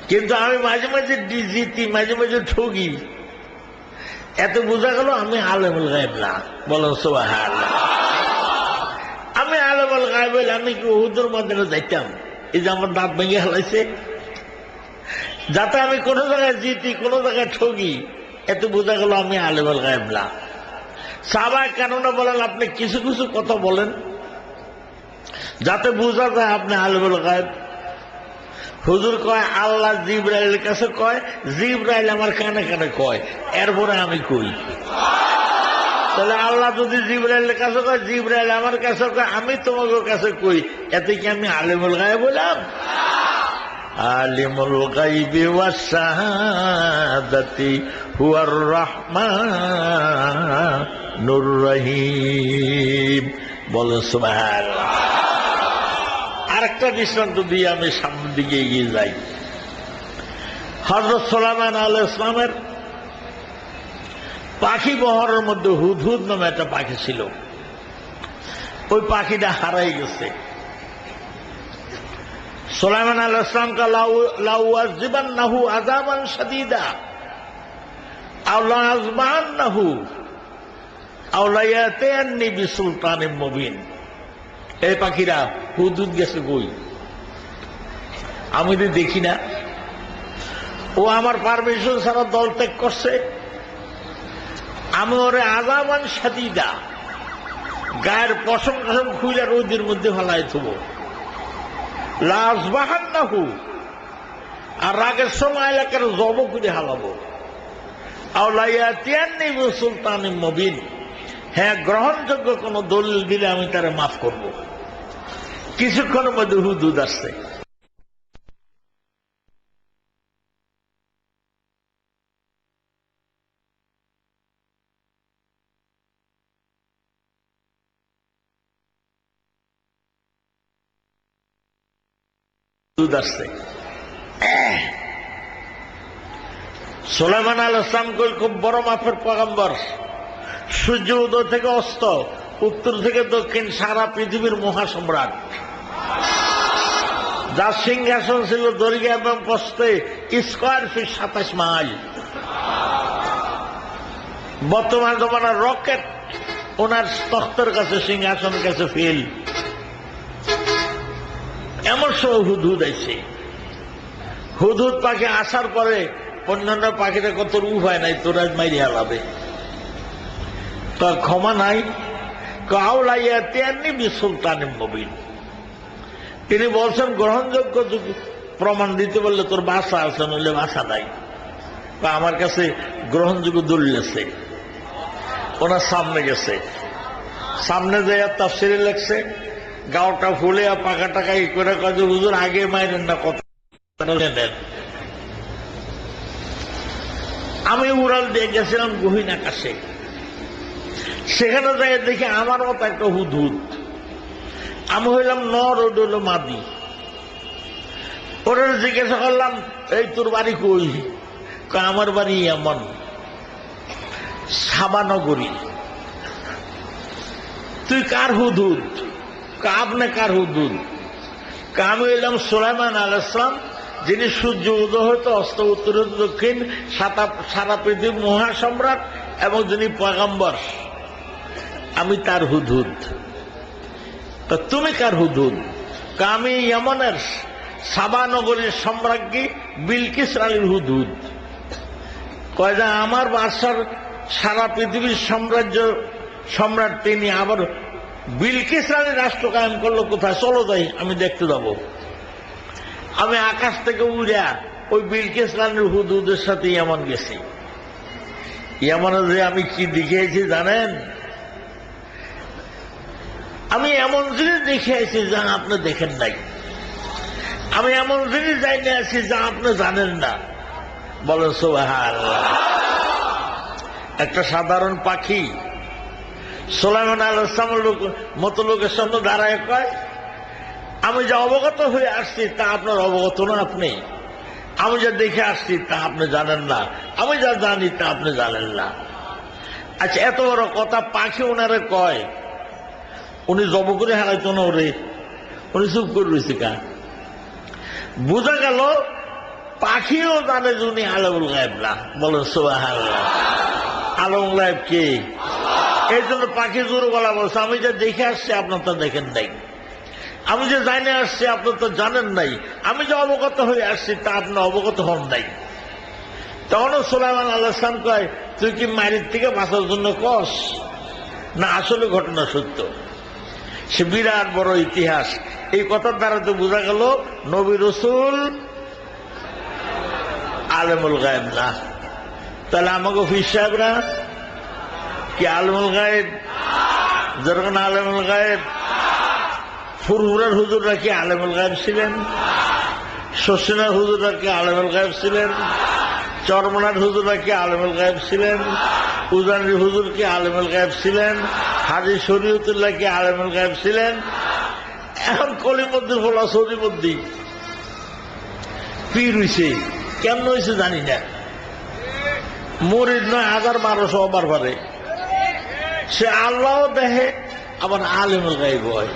কিন্তু আমি মাঝে মাঝে জিতি, মাঝে মাঝে ঠগি, এত বোঝা গেল আমি আলেমুল গায়ব না। বলেন সুবহানাল্লাহ। আমি আলেমুল গায়ব হইলে আমি কি উহুদের ময়দানে যাইতাম? এই যে আমার দাঁত ভেঙে ফেলাইছে, যাতে আমি কোনো জায়গায় জিতি, কোনো জায়গায় ঠগি, এত বোঝা গেল আমি আলেমুল গায়ব না। সাহাবায়ে কেরামরা বলেন, আপনি কিছু কিছু কথা বলেন যাতে বোঝা যায় আপনি আলেমুল গায়ব। হুজুর কয়, আল্লাহ জিবরাইলের কাছে কয়, জিবরাইল আমার কানে কানে কয়, এরপরে আমি কই। তাহলে আল্লাহ যদি জিবরাইলের কাছে কয়, জিবরাইল আমার কাছে কয়, আমি তোমাদের কাছে কই, এতে কি আমি আলেমুল গায়ব বললাম? আলিমুল গায়বি ওয়াস শাহাদাতি হুয়ার রাহমানুর রহিম। বলেন সুবহানাল্লাহ। আরেকটা দৃষ্টান্ত দিয়ে আমি সামনের দিকে এগিয়ে যাই। হযরত সুলাইমান আলাইহিস সালামের পাখি বহরের মধ্যে হুদহুদ নামে একটা পাখি ছিল। ওই পাখিটা হারাই গেছে। সুলাইমান আলাইহিস সালাম কা লাউয়াযিবান্নাহু আযাবান শাদীদা আও লাযবান্নাহু আও লায়াতায়ান্নি বিসুলতানিম মুবিন। এই পাখিরা হুদহুদ গেছে কই? আমি তো দেখি না। ও আমার পারমিশন ছাড়া দল ত্যাগ করছে। আমি ওরে আযাবান শাদীদা গায়ের পশম টসম খুলে রোদের মধ্যে ফেলাই থব, লাযবাহান্নাহু আর রাগের সময় এলাকার জব করে হালাবো, আও লায়াতিয়ান্নি বিসুলতানিম মুবিন, হ্যাঁ গ্রহণযোগ্য কোন দলিল দিলে আমি তারে মাফ করব। কিছুক্ষণের মধ্যে হুদহুদ আসছে। সুলাইমান আলাইহিস সালাম খুব বড় মাপের পয়গম্বর। সূর্য উদয় থেকে অস্ত, উত্তর থেকে দক্ষিণ, সারা পৃথিবীর মহাসম্রাট, যার সিংহাসন ছিল দৈর্ঘ্য এবং প্রস্থে স্কয়ার ফিট 27 মাইল। বর্তমান জমানার রকেট ওনার তখ্তের কাছে, সিংহাসনের কাছে ফেল। এমন সময় হুদহুদ আইছে। হুদহুদ পাখি আসার পরে অন্যান্য পাখিরা কত উপায় নাই, তোরা মাইরে হালাবে, তার ক্ষমা নাই। কাউলাইয়াতিয়ান্নি বিসুলতানিম মুবিন। তিনি বলছেন, গ্রহণযোগ্য প্রমাণ দিতে বললে তোর ভাষা আছে, নইলে ভাষা নাই। আমার কাছে গ্রহণযোগ্য দলিল আছে। ওনার সামনে গেছে, সামনে যাইয়া তাফসীরে লেখছে, গাওটা ফুলে পাকা টাকা ই করে কাজে হুজুর আগে মাইরেন না, কথা নেন। আমি উড়াল দিয়ে গেছিলাম গহীন আকাশে, সেখানে যাই দেখি আমার মতো একটা হুদহুদ। আমি হইলাম নর, ওটা হইল মাদি। ওরা জিজ্ঞাসা করলাম, এই তোর বাড়ি কই? আমার বাড়ি এমন সাবানগরী। তুই কার হুদহুদ? আপনি কার হুদহুদ? আমি হইলাম সুলাইমান আলাইহিস সালাম, যিনি সূর্য উদয় হইতে অস্ত উত্তর হইতে দক্ষিণ সারা পৃথিবীর মহাসম্রাট এবং যিনি পয়গম্বর। আমি তার হুদহুদ। তা তুমি কার হুদহুদ? আমি ইয়েমেনের সাবা নগরীর সম্রাজ্ঞী বিলকিস রানীর হুদহুদ। কয় যে আমার বাদশার সারা পৃথিবীর সম্রাট তিনি, আবার বিলকিস রানী রাষ্ট্র কায়েম করলো কোথায়? চলো যাই, আমি দেখতে যাব। আমি আকাশ থেকে উড়া ওই বিলকিস রানীর হুদহুদের সাথে ইয়েমেন গেছি। ইয়েমেনে যে আমি কি দেখিয়েছি জানেন? আমি এমন জিনিস দেখিয়েছি যা আপনি দেখেন নাই। আমি এমন জিনিস জানিয়ে আছি যা আপনি জানেন না। বলেন সুবহানাল্লাহ। একটা সাধারণ পাখি সুলাইমান আলাইহিস সালামের মতো লোকের সামনে দাঁড়ায় কয়, আমি যা অবগত হয়ে আসছি তা আপনার অবগত না আপনি। আমি যা দেখে আসছি তা আপনি জানেন না। আমি যা জানি তা আপনি জানেন না। আচ্ছা, এত বড় কথা পাখি ওনারে কয়, উনি জব করে হারাইতো না ওরে? উনি চুপ করে রয়েছে কা? বোঝা গেল পাখিও জানে যে উনি আলমুল গায়েব না। বলেন সুবহানাল্লাহ। আলমুল গায়েব কে? এই জন্য পাখি জোরে গলা বলছে, আমি যা দেখে আসছি আপনার তো দেখেন নাই। আমি যে জানে আসছি আপনার তো জানেন নাই। আমি যে অবগত হয়ে আসছি তা আপনি অবগত হন নাই। তখনও সুলাইমান আলাইহিস সালাম কয়, তুই কি মায়ের থেকে বাঁচার জন্য কস না আসলে ঘটনা সত্য? সে বিরাট বড় ইতিহাস। এই কথার দ্বারা তো বোঝা গেল নবী রাসূল আলেমুল গায়েব না। তাহলে আমাকে পীর সাহেবরা কি আলেমুল গায়েব? যেরকম আলেমুল গায়েব। ফুরফুরার হুজুররা কি আলেমুল গায়েব ছিলেন? শশিনার হুজুররা কি আলেমুল গায়েব ছিলেন? চরমনার হুজুররা কি আলেমুল গায়েব ছিলেন? উজানির হুজুর কি আলেমুল গায়েব ছিলেন? হাজী শরীয়তুল্লাহ কি আলেমুল গায়েব ছিলেন? এখন কলিমদ্দি ফোলা সৌদিমদ্দি পীর হইছে। কেমন হয়েছে জানি না। মুরিদ নয় 1000-1200 হবার পারে। সে আল্লাহ দেখে, আবার আলেমুল গায়েব হয়।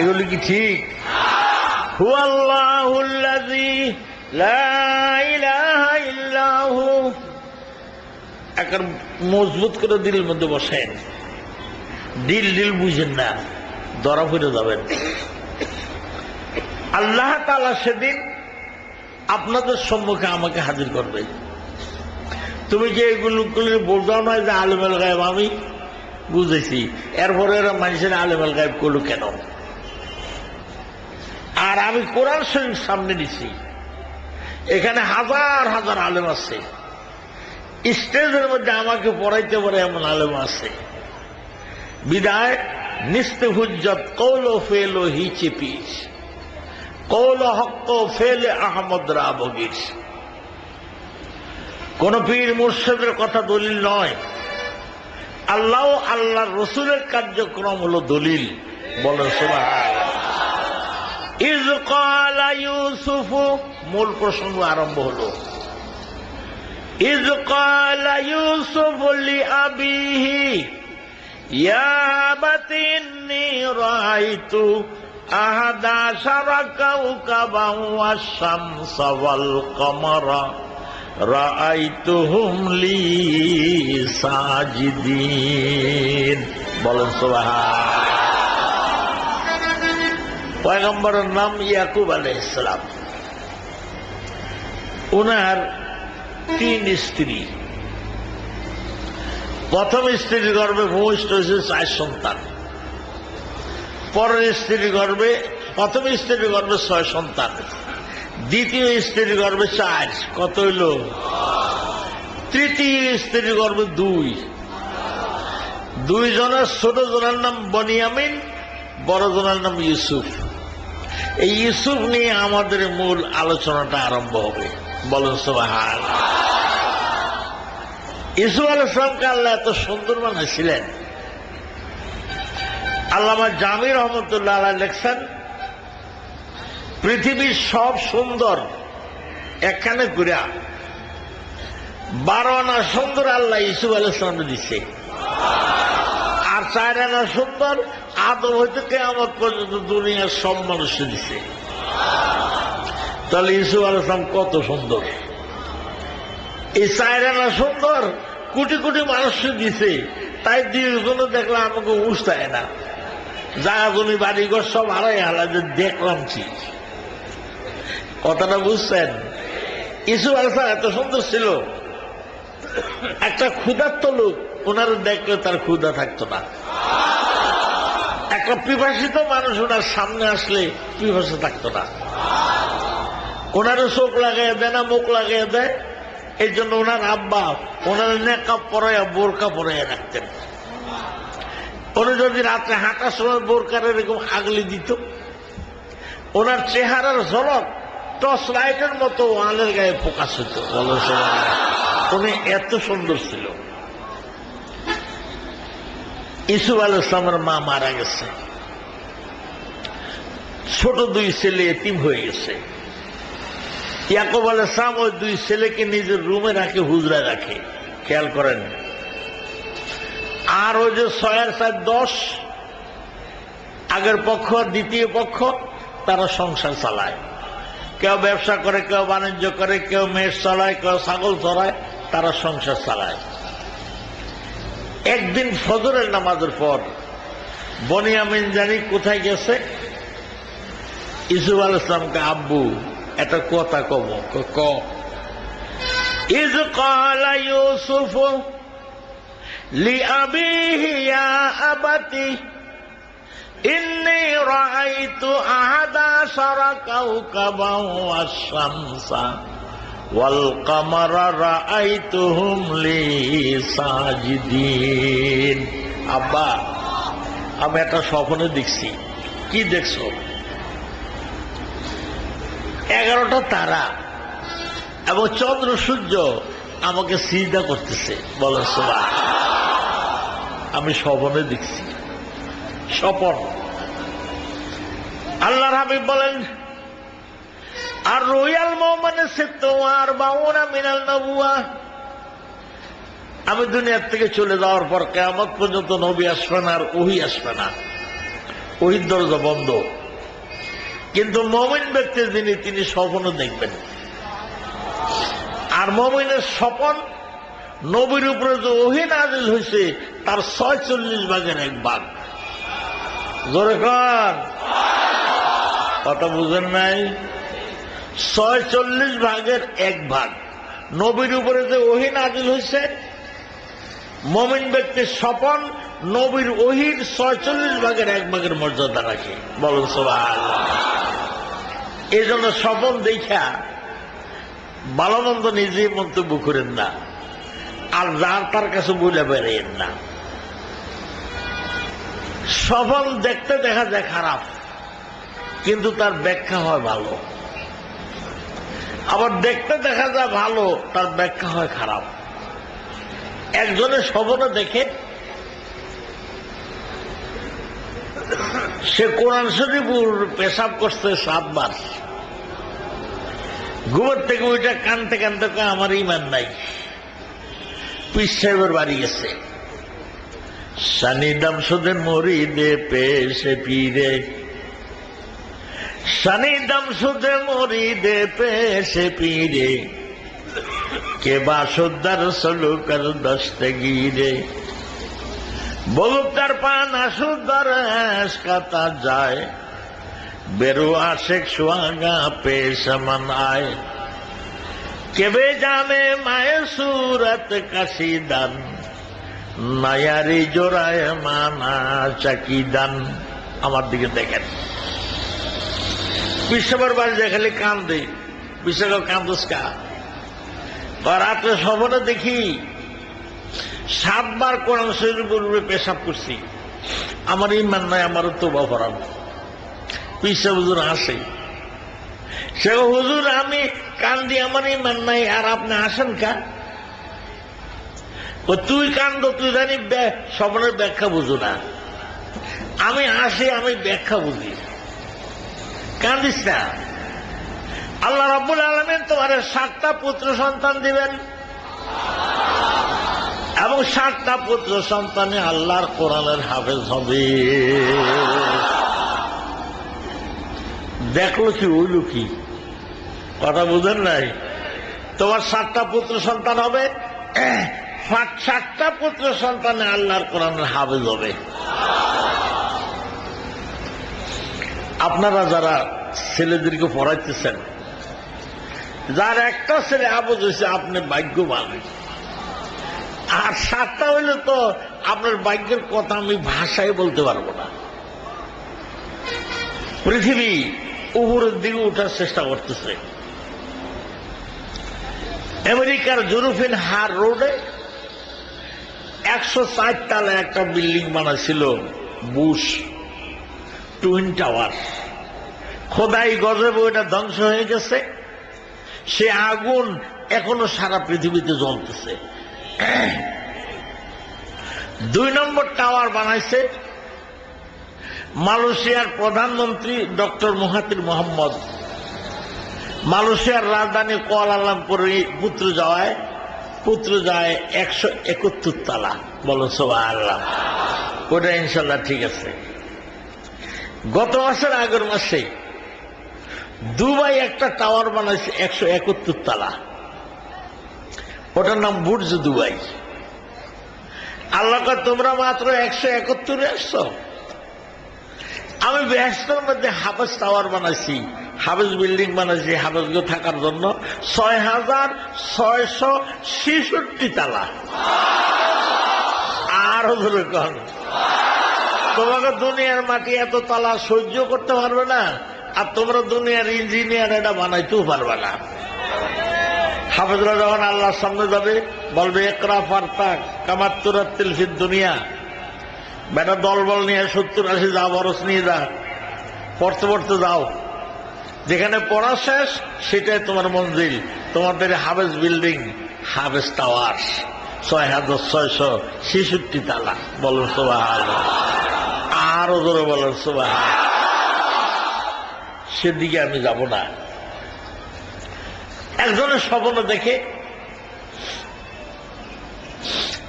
এগুলি কি ঠিক? হুয়াল্লাহুল্লাযী লা ইলাহা ইল্লাহু। একটা মজবুত করে দিলের মধ্যে বসেন। দিল বুঝেন না, ধরা পড়ে যাবেন। আল্লাহ তাআলা সেদিন আপনাদের সম্মুখে আমাকে হাজির করবে। তুমি যে এগুলোগুলি বোঝাও নয় যে আলেমুল গায়েব, আমি বুঝেছি। এরপরে এরা মানুষের আলেমুল গায়েব করলো কেন? আর আমি কোরআন শরীফ সামনে দিছি, এখানে হাজার হাজার আলেম আছে। স্টেজের মধ্যে আমাকে পড়াইতে পারে এমন আলেম আছে। বিদায় নিস্তে হুজ্জত কৌল ফেল হিচে পিস, কৌল হক ফেলে আহমদ রাবগির। কোন পীর মুর্শিদের কথা দলিল নয়। আল্লাহ আল্লাহর রসুলের কার্যক্রম হলো দলিল। বলেন সুবহানাল্লাহ। ইয ক্বালা ইউসুফ, মূল প্রসঙ্গ আরম্ভ হলো। ইয ক্বালা ইউসুফ লিআবিহি ইয়া আবাতি ইন্নী রাআইতু আহাদা আশারা কাওকাবান ওয়াশ-শামসা ওয়াল কামারা রাআইতুহুম লি সাজিদিন। বলেন সুবহানাল্লাহ। পয়গম্বরের নাম ইয়াকুব আলাইহিস সালাম। ওনার 3 স্ত্রী। প্রথম স্ত্রীর গর্ভে ভূমিষ্ঠ হয়েছে 4 সন্তান। পরের স্ত্রীর গর্ভে, প্রথম স্ত্রীর গর্ভে 6 সন্তান। দ্বিতীয় স্ত্রীর গর্ভে 4, কত হইল? তৃতীয় স্ত্রীর গর্ভে 2। 2 জনের, ছোট জনের নাম বনিয়ামিন, বড় জনের নাম ইউসুফ। এই ইউসুফ নিয়ে আমাদের মূল আলোচনাটা আরম্ভ হবে। বলেন সুবহানাল্লাহ। ইউসুফ আলাইহিস সালামকে আল্লাহ এত সুন্দর বানাইছিলেন। আল্লামা জামি রহমতুল্লাহ আলাইহি লেখছেন, পৃথিবীর সব সুন্দর একখানে ঘুরা 12 আনা সুন্দর আল্লাহ ইউসুফ আলাইহিস সালামকে দিচ্ছে। আর 4 আনা সুন্দর আদম হইতে কিয়ামত পর্যন্ত দুনিয়ার সব মানুষকে দিছে। তাহলে ইউসুফ আলাইহিস সালাম কত সুন্দর, এই 4 আনা সুন্দর কোটি কোটি মানুষকে দিছে, তাই দুইজনে দেখলাম আমাকে উস্তায় না, জায়গা জমি বাড়িঘর সব হারাই হালা যে দেখলাম কি। কথাটা বুঝছেন? ইউসুফ আলাইহিস সালাম এত সুন্দর ছিল, একটা ক্ষুধার্ত লোক ওনারা দেখলে তার ক্ষুধা থাকতো না, একটা পিপাসিত মানুষ ওনার সামনে আসলে পিপাসা থাকতো না। ওনারও চোখ লাগাইয়া দেয় না, মুখ লাগাইয়া দেয়, এই জন্য ওনার আব্বা ওনার নেকাব পরাইয়া বোরকা পরাইয়া রাখতেন। উনি যদি রাত্রে হাঁটার সময় বোরকার এরকম আগলি দিত, ওনার চেহারার ঝলক টর্চ লাইটের মতো ওয়ালের গায়ে প্রকাশ হতো। উনি এত সুন্দর ছিল। ইউসুফ আলাইহিস সালামের মা মারা গেছে, ছোট 2 ছেলে এতিম হয়ে গেছে। ইয়াকুব আলাইহিস সালাম ওই 2 ছেলেকে নিজের রুমে রাখে, হুজরায় রাখে। খেয়াল করেন। আর ওই যে 6 আর 4 10, আগের পক্ষ দ্বিতীয় পক্ষ, তারা সংসার চালায়। কেউ ব্যবসা করে, কেউ বাণিজ্য করে, কেউ মেষ চালায়, কেউ ছাগল চড়ায়, তারা সংসার চালায়। একদিন ফজরের নামাজের পর বনিয়ামিন জানি কোথায় গেছে, ইউসুফ আলাইহিস সালামকে আব্বু একটা কথা কব। ইয ক্বালা ইউসুফ লিআবিহি ইয়া আবাতি ইন্নী রাআইতু আহাদা আশারা কাওকাবান ওয়াশ-শামসা ওয়াল কামারা রাআইতুহুম লি সাজিদিন। আব্বা, আমি একটা স্বপ্নে দেখছি। কি দেখছো? 11টা তারা এবং চন্দ্র সূর্য আমাকে সিজদা করতেছে। বলো সুবহান। আমি স্বপ্নে দেখছি, স্বপ্ন। আল্লাহর হাবিব বলেন, আর রুয়াল মুমিনে সিত্তুয়ার বাউনা মিনাল নবুয়া। আমি দুনিয়ার থেকে চলে যাওয়ার পর কিয়ামত পর্যন্ত নবী আসবে না, আর ওহী আসবে না, ওহীর দরজা বন্ধ। কিন্তু মুমিন ব্যক্তি যিনি, তিনি স্বপ্ন দেখবেন। আর মুমিনের স্বপ্ন, নবীর উপরে যে ওহী নাযিল হয়েছে তার 46 ভাগের 1 ভাগ। জোরে কর, কথা বুঝেন নাই? 46 ভাগের 1 ভাগ নবীর উপরে যে ওহী নাযিল হয়েছে। মুমিন ব্যক্তির স্বপ্ন নবীর ওহীর 46 ভাগের 1 ভাগের মর্যাদা রাখে। বলুন সুবহানাল্লাহ। এই জন্য স্বপ্ন দেখা ভালো মন্দ নিজে মন্তব্য করেন না, আর যার তার কাছে বলে বেড়াইয়েন না। স্বপ্ন দেখতে দেখা যায় খারাপ, কিন্তু তার ব্যাখ্যা হয় ভালো। আবার দেখতে দেখা যায় ভালো, তার ব্যাখ্যা হয় খারাপ। একজনের স্বপ্নে দেখে সে কোরআন শরীফ পেশাব করছে 7 বার। ঘুমের থেকে ওইটা কানতে কানতে আমার ইমান নাই, পীর সাহেবের বাড়ি গেছে। সানিদাম সুদের মরিদে পেশে পীরে, সানিদাম সুদে মরিদে পেশে পীরে, কে বাসুদ্দার সলুকার দস্তগীরে, বলুকার পানা সুদ্দার কাতা যায়, বেরু আশেক সুয়াগা পেশমান আয়, কেবে জানে মায়ে সুরত কাশিদান, নায়ারি জোড়ায় মানা চাকিদান। আমার দিকে দেখেন, বিশ্ববার বাড়ি যায় খালি কান্দে। বিশ্বকাল কান্দস কা? রাত্রে স্বপ্নে দেখি 7 বার কোরআন শরীফ বলবে পেশাব করছি। আমার ইমান নাই, আমার তওবা করাবো। পিসা হুজুর আসে, সে হুজুর আমি কান্দি, আমার ইমান নাই, আর আপনি আসেন কা? তুই কান্দ, তুই জানি স্বপ্নের ব্যাখ্যা বুঝো না। আমি আসি, আমি ব্যাখ্যা বুঝি। কান্দিস না। আল্লাহ রাব্বুল আলামিন তোমার 7টা পুত্র সন্তান দিবেন, এবং এবং 7টা পুত্র সন্তানে আল্লাহর কোরআনের হাফেজ হবে। দেখলো কি হইল কি? কথা বুঝেন নাই? তোমার 7টা পুত্র সন্তান হবে, 7টা পুত্র সন্তানে আল্লাহর কোরআনের হাফেজ হবে। আপনারা যারা ছেলেদেরকে পড়াইতেছেন, যার একটা ছেলে হাফেজ হয়েছে আপনি ভাগ্যবান। আর 7টা হইলে তো আপনার ভাগ্যের কথা আমি ভাষায় বলতে পারবো না। পৃথিবী উপরের দিকে ওঠার চেষ্টা করতেছে। আমেরিকার জুরুফিন হার রোডে 104 তলা একটা বিল্ডিং বানাছিল বুশ টুইন টাওয়ার। খোদাই গজবে ওইটা ধ্বংস হয়ে গেছে। সে আগুন এখনো সারা পৃথিবীতে জ্বলতেছে। 2 নম্বর টাওয়ার বানাইছে মালয়েশিয়ার প্রধানমন্ত্রী ডক্টর মহাতির মোহাম্মদ। মালয়েশিয়ার রাজধানী কুয়ালালামপুরে পুত্র যায় 171 তলা। বলো সুবহানাল্লাহ। ওটা ইনশাল্লাহ ঠিক আছে। গত বছর আগের মাসে দুবাই একটা টাওয়ার বানাইছে 171 তলা। ওটার নাম বুর্জ দুবাই। আল্লাহ তোমরা মাত্র 171 আসছো। আমি বেহেশতের মধ্যে হাফেজ টাওয়ার বানাইছি, হাফেজ বিল্ডিং বানাইছি হাফেজকে থাকার জন্য 6666 তলা। আরো ধরে কন, তোমাকে দুনিয়ার মাটি এত তলা সহ্য করতে পারবে না, আর তোমরা দুনিয়ার ইঞ্জিনিয়ার এটা বানাইতেও পারবে না। হাফেজরা যখন আল্লাহর সামনে যাবে বলবে ইকরা ফারতাক কামা তুরাত্তিল ফিদ দুনিয়া। বেটা দলবল নিয়ে 70-80 যা বরস নিয়ে যা, পড়তে পড়তে যাও। যেখানে পড়া শেষ সেটাই তোমার মঞ্জিল। তোমাদের হাফেজ বিল্ডিং, হাফেজ টাওয়ার 6666 তলা। বলুন সুবহানাল্লাহ। আরো জোরে বলুন সুবহানাল্লাহ। সেদিকে আমি যাব না। একজনের স্বপ্ন দেখে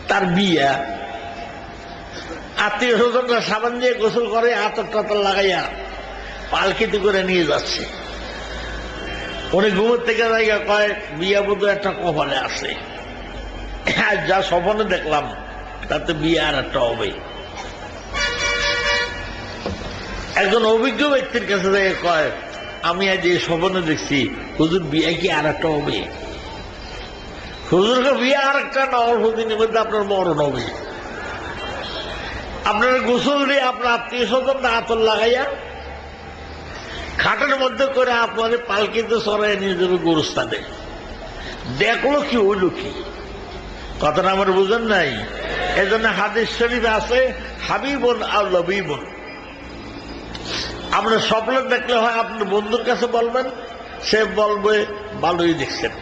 তার বিয়া, আত্মীয় স্বজনরা সাবান দিয়ে গোসল করে, আতর টাতর লাগাইয়া পালকিতে করে নিয়ে যাচ্ছে। উনি ঘুমের থেকে জায়গা কয় বিয়া বোধ একটা কপালে আছে। যা স্বপ্নে দেখলাম তাতে বিয়ে আর একটা হবে। একজন অভিজ্ঞ ব্যক্তির কাছে থেকে কয় আমি আজ এই স্বপ্নে দেখছি হুজুর বিয়ে কি আর একটা হবে? হুজুরকে বিয়ে আর একটা না, অল্প দিনের মধ্যে আপনার মরণ হবে। আপনার গোসল দিয়ে আপনার আত্মীয় স্বজনরা আতর লাগাইয়া খাটের মধ্যে করে আপনাদের পালকিতে সরাই নিয়ে যাবে গোরস্থানে। দেখলো কি হইল কি? কথাটা আমার বুঝেন নাই? এই জন্য হাদিস শরীফে আছে হাবিবুন আর লবিবুন। আপনার স্বপ্ন দেখলে হয় আপনার বন্ধুর কাছে বলবেন, সে বলবে ভালোই দেখছেন।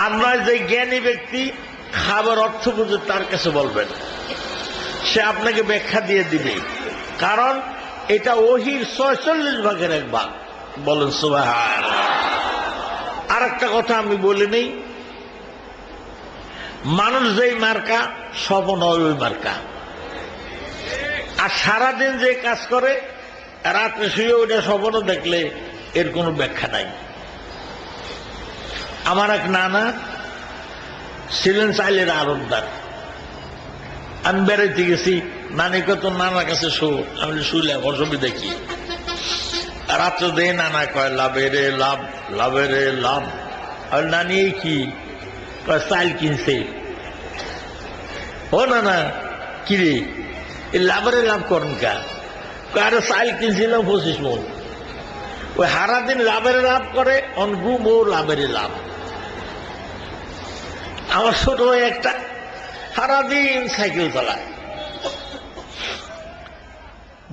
আর নয় যে জ্ঞানী ব্যক্তি খাবার অর্থ বুঝে তার কাছে বলবেন, সে আপনাকে ব্যাখ্যা দিয়ে দিবে। কারণ এটা ওহির 46 ভাগের 1 ভাগ। বলেন সুবহানাল্লাহ। আর একটা কথা আমি বলে নেই, মানুষ যেই মার্কা স্বপ্ন ওই মার্কা। আর সারাদিন যে কাজ করে রাত্রে শুয়ে ওইটা স্বপ্ন দেখলে এর কোনো ব্যাখ্যা নাই। আমার এক নানা ছিলেন চাইলের আরবদার। আমি বেড়াইতে গেছি, নানিকে তো নানার কাছে শো। আমি শুলে অসুবিধা কি? রাত্রে দিয়ে নানা কয় লাভেরে লাভ, লাভেরে লাভ। আর নানি এই কি? চাইল কিনছে। ও নানা কিরে এই লাভেরে লাভ করেন কা? আরে চাইল কিনছিলাম 25 মন। ওই সারাদিন লাভের লাভ করে, অনগুম ও লাভের লাভ। আমার ছোট ভাই একটা সারাদিন সাইকেল চালায়,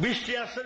বৃষ্টি আসে